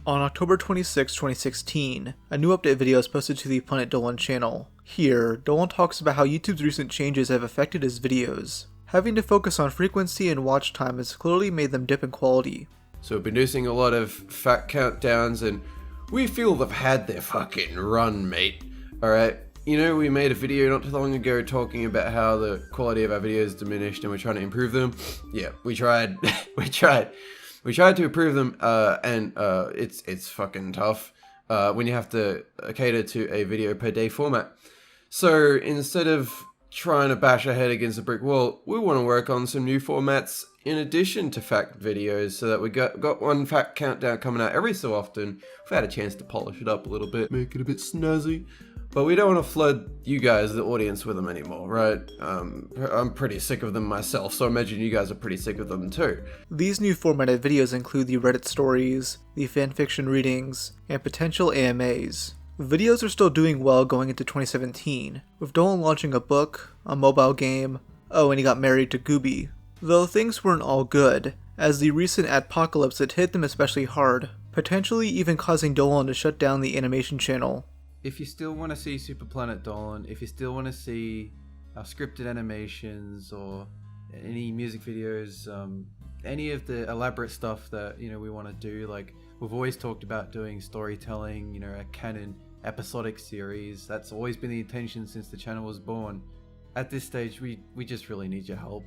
On October 26, 2016, a new update video is posted to the Planet Dolan channel. Here, Dolan talks about how YouTube's recent changes have affected his videos. Having to focus on frequency and watch time has clearly made them dip in quality. So we've been doing a lot of fact countdowns, and We feel they've had their fucking run, mate. Alright? You know, we made a video not too long ago talking about how the quality of our videos diminished and we're trying to improve them. Yeah, we tried. we tried to improve them, and it's fucking tough when you have to cater to a video per day format. So instead of trying to bash our head against a brick wall, we want to work on some new formats in addition to fact videos, so that we got one fact countdown coming out every so often. We've had a chance to polish it up a little bit, make it a bit snazzy. But we don't want to flood you guys, the audience, with them anymore, right? I'm pretty sick of them myself, so I imagine you guys are pretty sick of them too. These new formatted videos include the Reddit stories, the fanfiction readings, and potential AMAs. Videos are still doing well going into 2017, with Dolan launching a book, a mobile game, and he got married to Doopie. Though things weren't all good, as the recent adpocalypse had hit them especially hard, potentially even causing Dolan to shut down the animation channel. If you still want to see Super Planet Dolan, if you still want to see our scripted animations or any music videos, any of the elaborate stuff that, you know, we want to do, like we've always talked about doing storytelling, you know, a canon episodic series. That's always been the intention since the channel was born. At this stage, we just really need your help.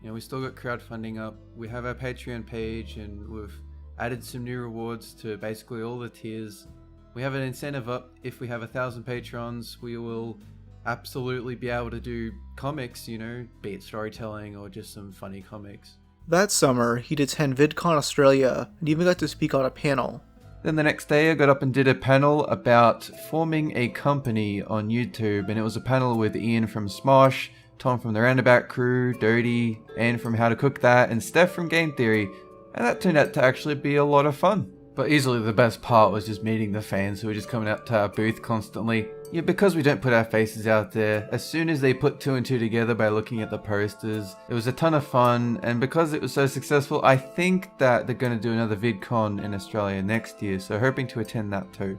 You know, we still got crowdfunding up. We have our Patreon page, and we've added some new rewards to basically all the tiers. We have an incentive up. If we have 1,000 patrons, we will absolutely be able to do comics, you know, be it storytelling or just some funny comics. That summer, he'd attend VidCon Australia and even got to speak on a panel. Then the next day I got up and did a panel about forming a company on YouTube, and it was a panel with Ian from Smosh, Tom from the Roundabout Crew, Dodie, Anne from How to Cook That, and Steph from Game Theory, and that turned out to actually be a lot of fun. But easily the best part was just meeting the fans who were just coming up to our booth constantly. Yeah, because we don't put our faces out there, as soon as they put 2 and 2 together by looking at the posters, it was a ton of fun, and because it was so successful, I think that they're going to do another VidCon in Australia next year, so hoping to attend that too.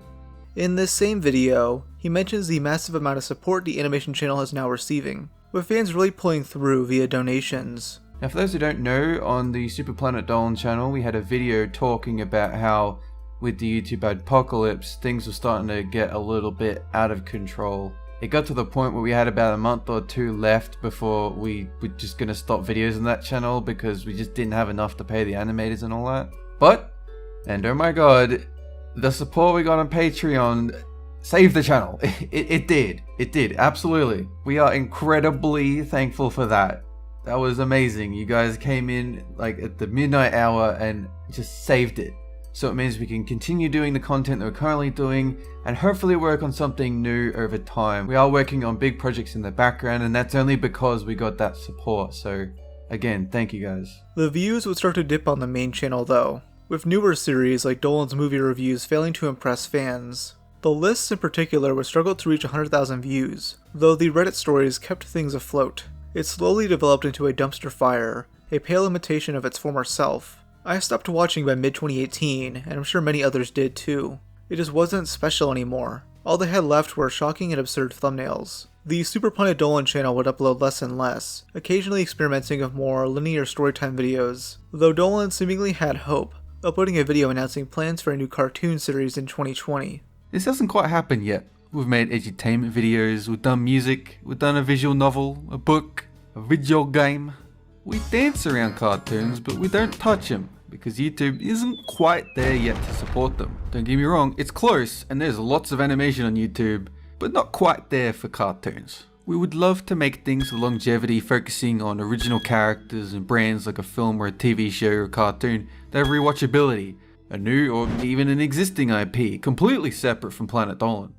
In this same video, he mentions the massive amount of support the animation channel is now receiving, with fans really pulling through via donations. Now for those who don't know, on the Super Planet Dolan channel we had a video talking about how with the YouTube apocalypse things were starting to get a little bit out of control. It got to the point where we had about a month or 2 left before we were just going to stop videos on that channel because we just didn't have enough to pay the animators and all that. But, and oh my god, the support we got on Patreon saved the channel. It did, absolutely. We are incredibly thankful for that. That was amazing. You guys came in like at the midnight hour and just saved it. So it means we can continue doing the content that we're currently doing and hopefully work on something new over time. We are working on big projects in the background, and that's only because we got that support. So again, thank you guys. The views would start to dip on the main channel though, with newer series like Dolan's movie reviews failing to impress fans. The lists in particular would struggle to reach 100,000 views, though the Reddit stories kept things afloat. It slowly developed into a dumpster fire, a pale imitation of its former self. I stopped watching by mid-2018, and I'm sure many others did too. It just wasn't special anymore. All they had left were shocking and absurd thumbnails. The Super Planet Dolan channel would upload less and less, occasionally experimenting with more linear storytime videos, though Dolan seemingly had hope, uploading a video announcing plans for a new cartoon series in 2020. This hasn't quite happened yet. We've made edutainment videos, we've done music, we've done a visual novel, a book, a video game. We dance around cartoons, but we don't touch them, because YouTube isn't quite there yet to support them. Don't get me wrong, it's close, and there's lots of animation on YouTube, but not quite there for cartoons. We would love to make things with longevity, focusing on original characters and brands like a film or a TV show or a cartoon that have rewatchability, a new or even an existing IP, completely separate from Planet Dolan.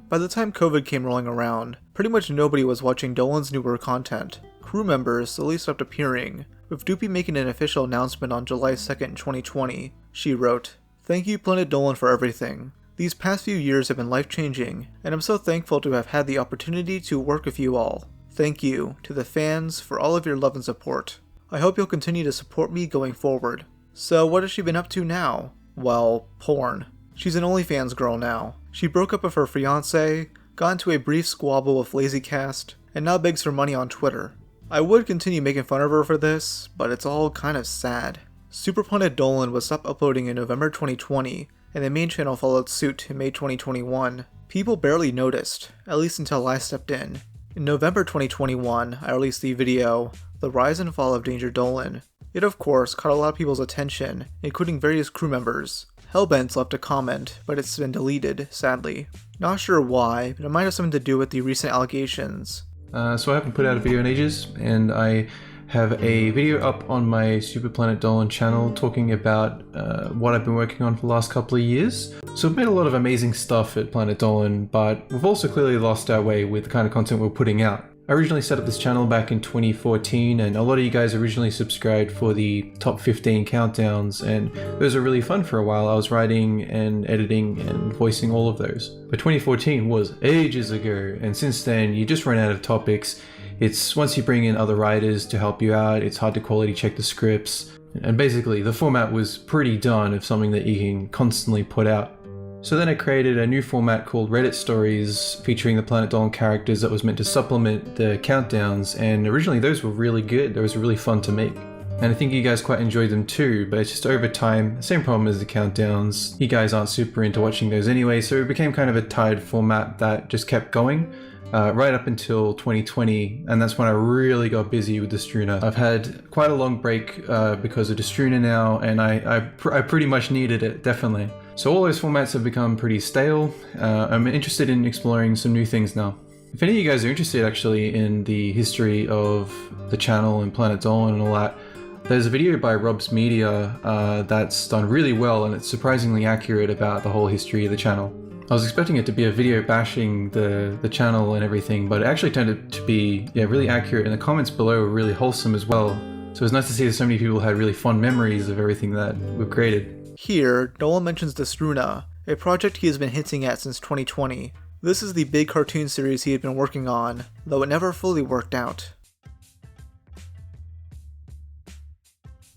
By the time COVID came rolling around, pretty much nobody was watching Dolan's newer content. Crew members slowly stopped appearing, with Doopie making an official announcement on July 2nd, 2020. She wrote, "Thank you Planet Dolan for everything. These past few years have been life-changing, and I'm so thankful to have had the opportunity to work with you all. Thank you to the fans for all of your love and support. I hope you'll continue to support me going forward." So what has she been up to now? Well, porn. She's an OnlyFans girl now. She broke up with her fiancé, got into a brief squabble with LazyCast, and now begs for money on Twitter. I would continue making fun of her for this, but it's all kind of sad. Superplanet Dolan was stopped uploading in November 2020, and the main channel followed suit in May 2021. People barely noticed, at least until I stepped in. In November 2021, I released the video, The Rise and Fall of Danger Dolan. It of course caught a lot of people's attention, including various crew members. Hellbent left a comment, but it's been deleted, sadly. Not sure why, but it might have something to do with the recent allegations. So I haven't put out a video in ages, and I have a video up on my Superplanet Dolan channel talking about what I've been working on for the last couple of years. So we've made a lot of amazing stuff at Planet Dolan, but we've also clearly lost our way with the kind of content we're putting out. I originally set up this channel back in 2014, and a lot of you guys originally subscribed for the top 15 countdowns, and those were really fun for a while. I was writing and editing and voicing all of those. But 2014 was ages ago, and since then you just run out of topics. It's once you bring in other writers to help you out, it's hard to quality check the scripts, and basically the format was pretty done of something that you can constantly put out. So then I created a new format called Reddit Stories featuring the Planet Dolan characters that was meant to supplement the countdowns, and originally those were really good. Those were really fun to make. And I think you guys quite enjoyed them too, but it's just over time, same problem as the countdowns. You guys aren't super into watching those anyway, so it became kind of a tired format that just kept going. Right up until 2020, and that's when I really got busy with Destruna. I've had quite a long break because of Destruna now, and I pretty much needed it, definitely. So all those formats have become pretty stale. I'm interested in exploring some new things now. If any of you guys are interested actually in the history of the channel and Planet Dolan and all that, there's a video by Rob's Media that's done really well, and it's surprisingly accurate about the whole history of the channel. I was expecting it to be a video bashing the channel and everything, but it actually turned out to be really accurate, and the comments below were really wholesome as well. So it was nice to see that so many people had really fond memories of everything that we've created. Here, Dolan mentions Destruna, a project he has been hinting at since 2020. This is the big cartoon series he had been working on, though it never fully worked out.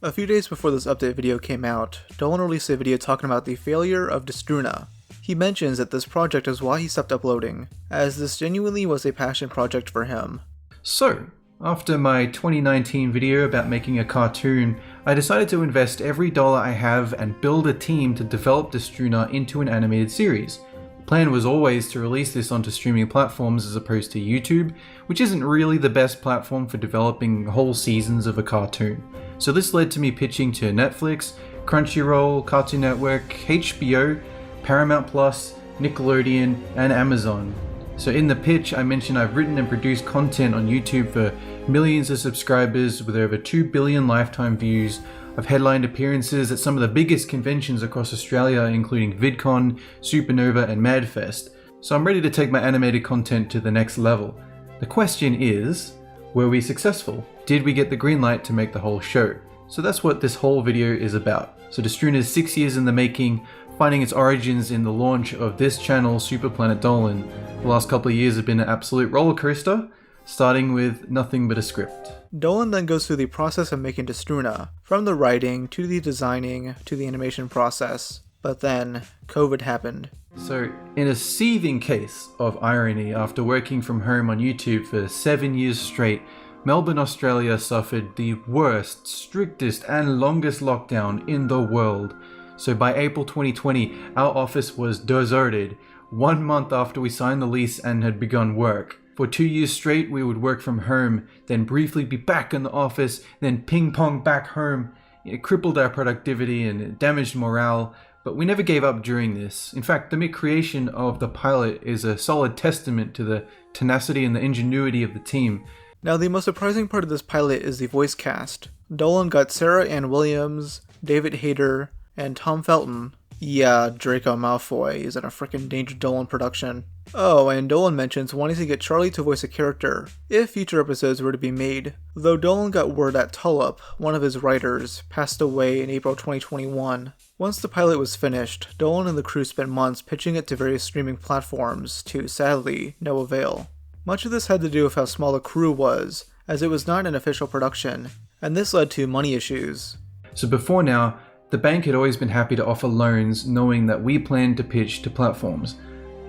A few days before this update video came out, Dolan released a video talking about the failure of Destruna. He mentions that this project is why he stopped uploading, as this genuinely was a passion project for him. So, after my 2019 video about making a cartoon, I decided to invest every dollar I have and build a team to develop Destruna into an animated series. The plan was always to release this onto streaming platforms as opposed to YouTube, which isn't really the best platform for developing whole seasons of a cartoon. So this led to me pitching to Netflix, Crunchyroll, Cartoon Network, HBO, Paramount Plus, Nickelodeon, and Amazon. So in the pitch, I mentioned I've written and produced content on YouTube for millions of subscribers with over 2 billion lifetime views. I've headlined appearances at some of the biggest conventions across Australia, including VidCon, Supernova, and MadFest. So I'm ready to take my animated content to the next level. The question is, were we successful? Did we get the green light to make the whole show? So that's what this whole video is about. So Destruna is 6 years in the making, finding its origins in the launch of this channel, Superplanet Dolan. The last couple of years have been an absolute roller coaster, starting with nothing but a script. Dolan then goes through the process of making Destruna, from the writing, to the designing, to the animation process. But then, COVID happened. So, in a seething case of irony, after working from home on YouTube for 7 years straight, Melbourne, Australia suffered the worst, strictest, and longest lockdown in the world. So by April 2020, our office was deserted, 1 month after we signed the lease and had begun work. For 2 years straight, we would work from home, then briefly be back in the office, then ping pong back home. It crippled our productivity and it damaged morale, but we never gave up during this. In fact, the creation of the pilot is a solid testament to the tenacity and the ingenuity of the team. Now, the most surprising part of this pilot is the voice cast. Dolan got Sarah Ann Williams, David Hayter, and Tom Felton. Yeah, Draco Malfoy is in a frickin' Danger Dolan production. Oh, and Dolan mentions wanting to get Charlie to voice a character, if future episodes were to be made. Though Dolan got word that Tulip, one of his writers, passed away in April 2021. Once the pilot was finished, Dolan and the crew spent months pitching it to various streaming platforms, to, sadly, no avail. Much of this had to do with how small the crew was, as it was not an official production, and this led to money issues. So before now, the bank had always been happy to offer loans knowing that we planned to pitch to platforms.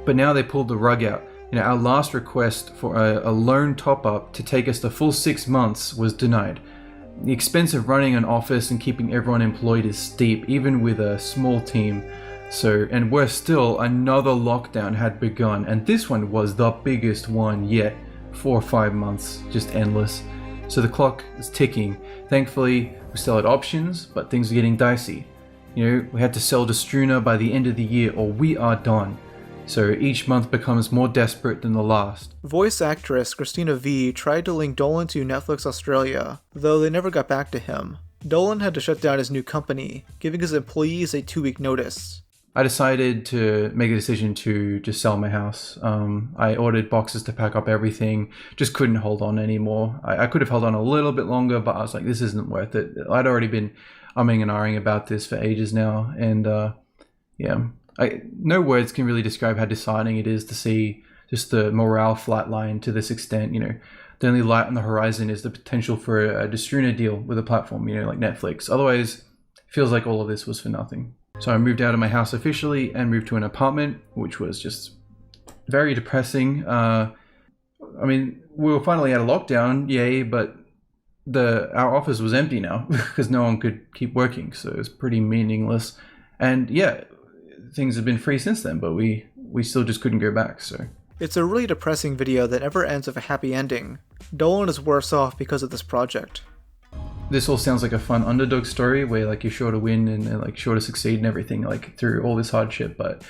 But now they pulled the rug out. Our last request for a loan top-up to take us the full 6 months was denied. The expense of running an office and keeping everyone employed is steep, even with a small team. So, and worse still, another lockdown had begun, and this one was the biggest one yet. 4 or 5 months, just endless. So the clock is ticking. Thankfully, we still had options, but things were getting dicey. You know, we had to sell Destruna by the end of the year or we are done. So each month becomes more desperate than the last. Voice actress Christina V tried to link Dolan to Netflix Australia, though they never got back to him. Dolan had to shut down his new company, giving his employees a 2-week notice. I decided to make a decision to just sell my house. I ordered boxes to pack up everything, just couldn't hold on anymore. I could have held on a little bit longer, but I was like, this isn't worth it. I'd already been umming and ahhing about this for ages now, and no words can really describe how disheartening it is to see just the morale flatline to this extent. You know, the only light on the horizon is the potential for a Destruna deal with a platform, you know, like Netflix. Otherwise, it feels like all of this was for nothing. So I moved out of my house officially and moved to an apartment, which was just very depressing. I mean, we were finally out of lockdown, yay, but our office was empty now because no one could keep working, so it was pretty meaningless. And yeah, things have been free since then, but we still just couldn't go back, so. It's a really depressing video that never ends with a happy ending. Dolan is worse off because of this project. This all sounds like a fun underdog story where like you're sure to win and like sure to succeed and everything like through all this hardship, but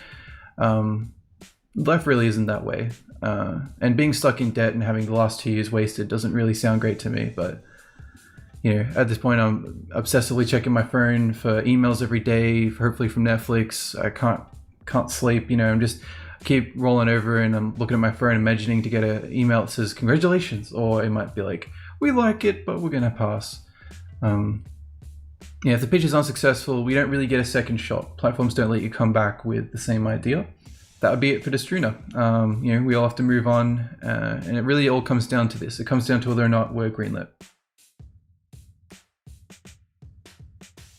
life really isn't that way. And being stuck in debt and having the last 2 years wasted doesn't really sound great to me, but you know, at this point I'm obsessively checking my phone for emails every day, hopefully from Netflix. I can't sleep, you know, I'm just keep rolling over and I'm looking at my phone imagining to get an email that says congratulations, or it might be like, we like it, but we're gonna pass. If the pitch is unsuccessful, we don't really get a second shot. Platforms don't let you come back with the same idea. That would be it for Destruna. You know, we all have to move on, and it really all comes down to this. It comes down to whether or not we're greenlit.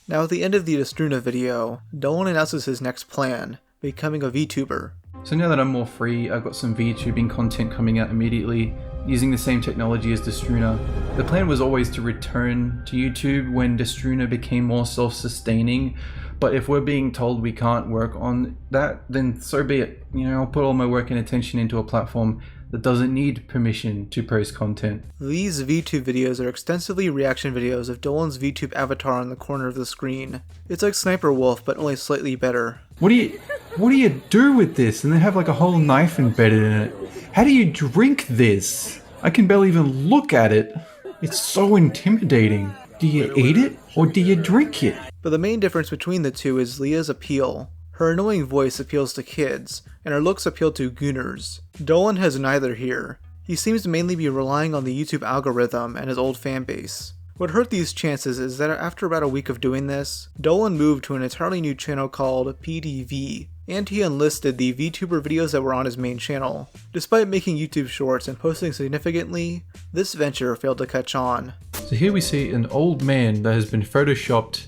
Now at the end of the Destruna video, Dolan announces his next plan, becoming a VTuber. So now that I'm more free, I've got some VTubing content coming out immediately, using the same technology as Destruna. The plan was always to return to YouTube when Destruna became more self-sustaining, but if we're being told we can't work on that, then so be it. You know, I'll put all my work and attention into a platform that doesn't need permission to post content. These VTube videos are extensively reaction videos of Dolan's VTube avatar in the corner of the screen. It's like Sniper Wolf, but only slightly better. What do you do with this? And they have like a whole knife embedded in it. How do you drink this? I can barely even look at it. It's so intimidating. Do you eat it or do you drink it? But the main difference between the two is Leah's appeal. Her annoying voice appeals to kids, and her looks appeal to gooners. Dolan has neither here. He seems to mainly be relying on the YouTube algorithm and his old fanbase. What hurt these chances is that after about a week of doing this, Dolan moved to an entirely new channel called PDV, and he enlisted the VTuber videos that were on his main channel. Despite making YouTube shorts and posting significantly, this venture failed to catch on. So here we see an old man that has been photoshopped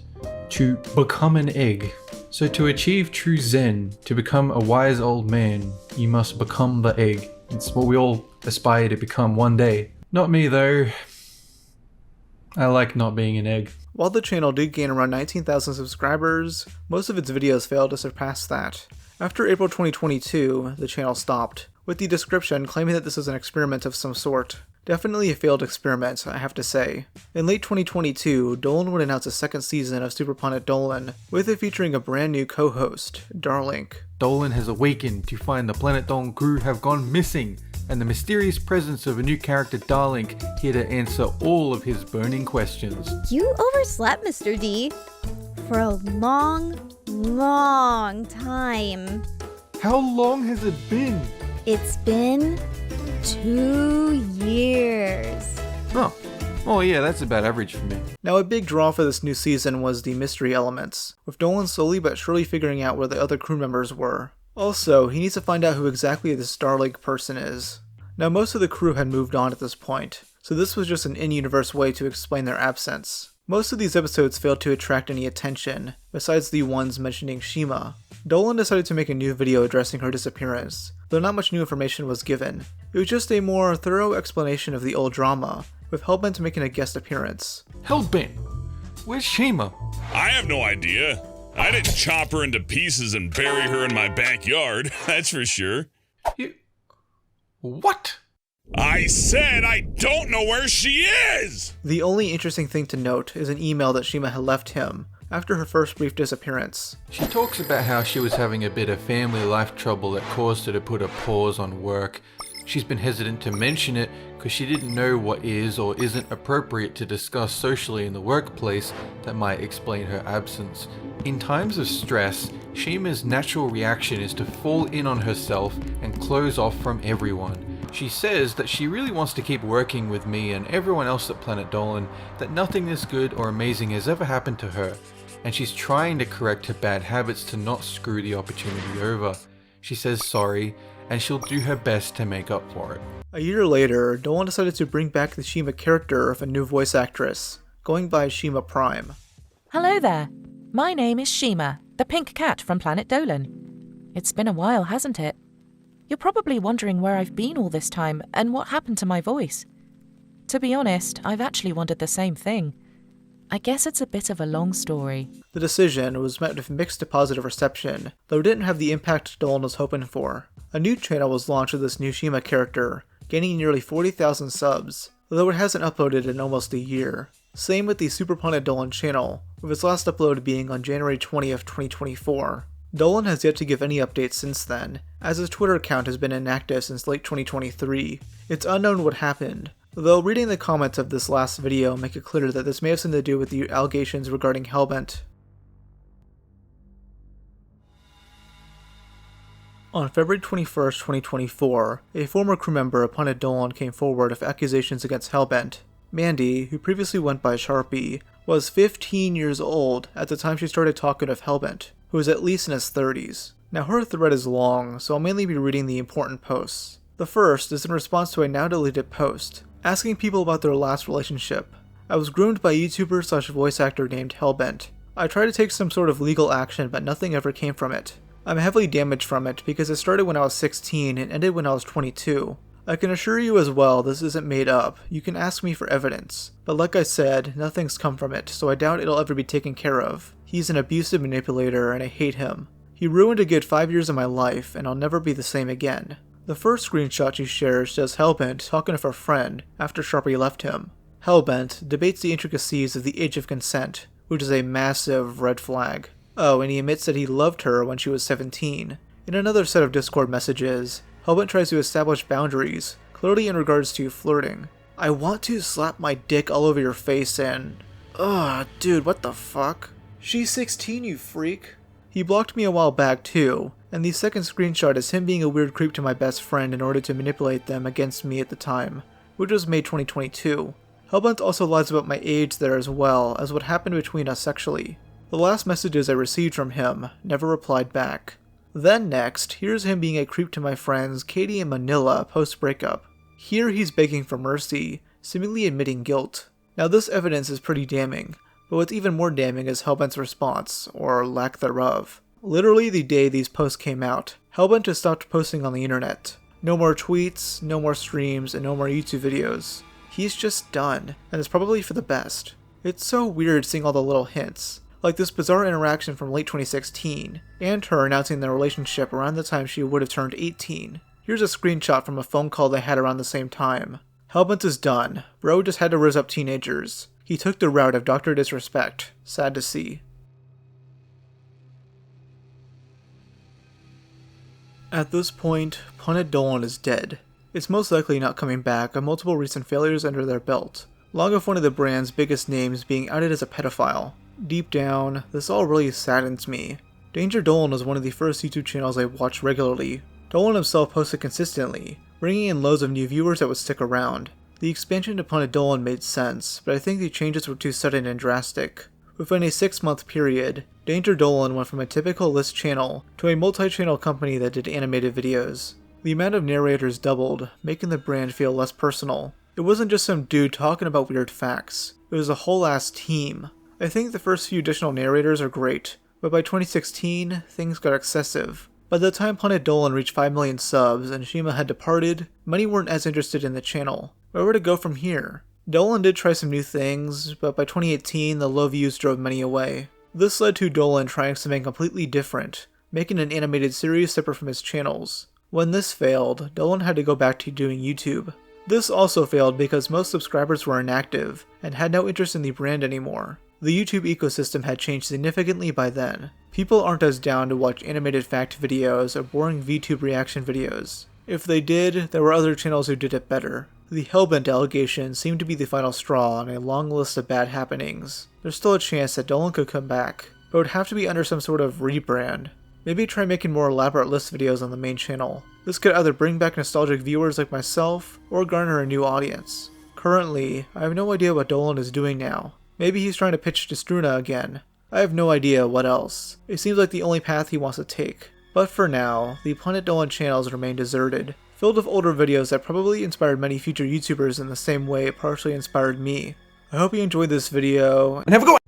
to become an egg. So to achieve true Zen, to become a wise old man, you must become the egg. It's what we all aspire to become one day. Not me though. I like not being an egg. While the channel did gain around 19,000 subscribers, most of its videos failed to surpass that. After April 2022, the channel stopped, with the description claiming that this was an experiment of some sort. Definitely a failed experiment, I have to say. In late 2022, Dolan would announce a second season of Super Planet Dolan, with it featuring a brand new co-host, Darlink. Dolan has awakened to find the Planet Dolan crew have gone missing, and the mysterious presence of a new character, Darlink, here to answer all of his burning questions. You overslept, Mr. D. For a long time. How long has it been? It's been 2 years. Oh yeah, that's about average for me. Now a big draw for this new season was the mystery elements, with Dolan slowly but surely figuring out where the other crew members were. Also, he needs to find out who exactly this Starlink person is. Now most of the crew had moved on at this point, so this was just an in-universe way to explain their absence. Most of these episodes failed to attract any attention, besides the ones mentioning Shima. Dolan decided to make a new video addressing her disappearance, though not much new information was given. It was just a more thorough explanation of the old drama, with Hellbent making a guest appearance. Hellbent, where's Shima? I have no idea. I didn't chop her into pieces and bury her in my backyard, that's for sure. What? I said I don't know where she is! The only interesting thing to note is an email that Shima had left him after her first brief disappearance. She talks about how she was having a bit of family life trouble that caused her to put a pause on work. She's been hesitant to mention it because she didn't know what is or isn't appropriate to discuss socially in the workplace that might explain her absence. In times of stress, Shima's natural reaction is to fall in on herself and close off from everyone. She says that she really wants to keep working with me and everyone else at Planet Dolan, that nothing this good or amazing has ever happened to her, and she's trying to correct her bad habits to not screw the opportunity over. She says sorry, and she'll do her best to make up for it. A year later, Dolan decided to bring back the Shima character of a new voice actress, going by Shima Prime. Hello there. My name is Shima, the pink cat from Planet Dolan. It's been a while, hasn't it? You're probably wondering where I've been all this time and what happened to my voice. To be honest, I've actually wondered the same thing. I guess it's a bit of a long story. The decision was met with mixed to positive reception, though it didn't have the impact Dolan was hoping for. A new channel was launched with this new Shima character, gaining nearly 40,000 subs, though it hasn't uploaded in almost a year. Same with the Super Planet Dolan channel, with its last upload being on January 20th, 2024. Dolan has yet to give any updates since then, as his Twitter account has been inactive since late 2023. It's unknown what happened, though reading the comments of this last video make it clear that this may have something to do with the allegations regarding Hellbent. On February 21st, 2024, a former crew member of Planet Dolan came forward with accusations against Hellbent. Mandy, who previously went by Sharpie, was 15 years old at the time she started talking with Hellbent, who was at least in his 30s. Now her thread is long, so I'll mainly be reading the important posts. The first is in response to a now deleted post, asking people about their last relationship. I was groomed by a YouTuber / voice actor named Hellbent. I tried to take some sort of legal action, but nothing ever came from it. I'm heavily damaged from it because it started when I was 16 and ended when I was 22. I can assure you as well this isn't made up, you can ask me for evidence, but like I said, nothing's come from it, so I doubt it'll ever be taken care of. He's an abusive manipulator and I hate him. He ruined a good 5 years of my life and I'll never be the same again. The first screenshot she shares shows Hellbent talking with her friend after Sharpie left him. Hellbent debates the intricacies of the age of consent, which is a massive red flag. Oh, and he admits that he loved her when she was 17. In another set of Discord messages, Hellbent tries to establish boundaries, clearly in regards to flirting. I want to slap my dick all over your face and... Ugh, dude, what the fuck? She's 16, you freak. He blocked me a while back too, and the second screenshot is him being a weird creep to my best friend in order to manipulate them against me at the time, which was May 2022. Hellbent also lies about my age there as well as what happened between us sexually. The last messages I received from him never replied back. Then next, here's him being a creep to my friends Katie and Manila post-breakup. Here he's begging for mercy, seemingly admitting guilt. Now this evidence is pretty damning, but what's even more damning is Hellbent's response, or lack thereof. Literally the day these posts came out, Hellbent has stopped posting on the internet. No more tweets, no more streams, and no more YouTube videos. He's just done, and it's probably for the best. It's so weird seeing all the little hints, like this bizarre interaction from late 2016, and her announcing their relationship around the time she would have turned 18. Here's a screenshot from a phone call they had around the same time. Hellbent is done. Bro just had to raise up teenagers. He took the route of Dr. Disrespect. Sad to see. At this point, Planet Dolan is dead. It's most likely not coming back on multiple recent failures under their belt, along with one of the brand's biggest names being outed as a pedophile. Deep down, this all really saddens me. Danger Dolan was one of the first YouTube channels I watched regularly. Dolan himself posted consistently, bringing in loads of new viewers that would stick around. The expansion to Planet Dolan made sense, but I think the changes were too sudden and drastic. Within a 6-month period, Danger Dolan went from a typical list channel to a multi-channel company that did animated videos. The amount of narrators doubled, making the brand feel less personal. It wasn't just some dude talking about weird facts, it was a whole ass team. I think the first few additional narrators are great, but by 2016, things got excessive. By the time Planet Dolan reached 5 million subs and Shima had departed, many weren't as interested in the channel. Where would it go from here? Dolan did try some new things, but by 2018 the low views drove many away. This led to Dolan trying something completely different, making an animated series separate from his channels. When this failed, Dolan had to go back to doing YouTube. This also failed because most subscribers were inactive and had no interest in the brand anymore. The YouTube ecosystem had changed significantly by then. People aren't as down to watch animated fact videos or boring VTube reaction videos. If they did, there were other channels who did it better. The Hellbent allegation seemed to be the final straw on a long list of bad happenings. There's still a chance that Dolan could come back, but it would have to be under some sort of rebrand. Maybe try making more elaborate list videos on the main channel. This could either bring back nostalgic viewers like myself, or garner a new audience. Currently, I have no idea what Dolan is doing now. Maybe he's trying to pitch Destruna again. I have no idea what else. It seems like the only path he wants to take. But for now, the Planet Dolan channels remain deserted, filled with older videos that probably inspired many future YouTubers in the same way it partially inspired me. I hope you enjoyed this video, and have a go!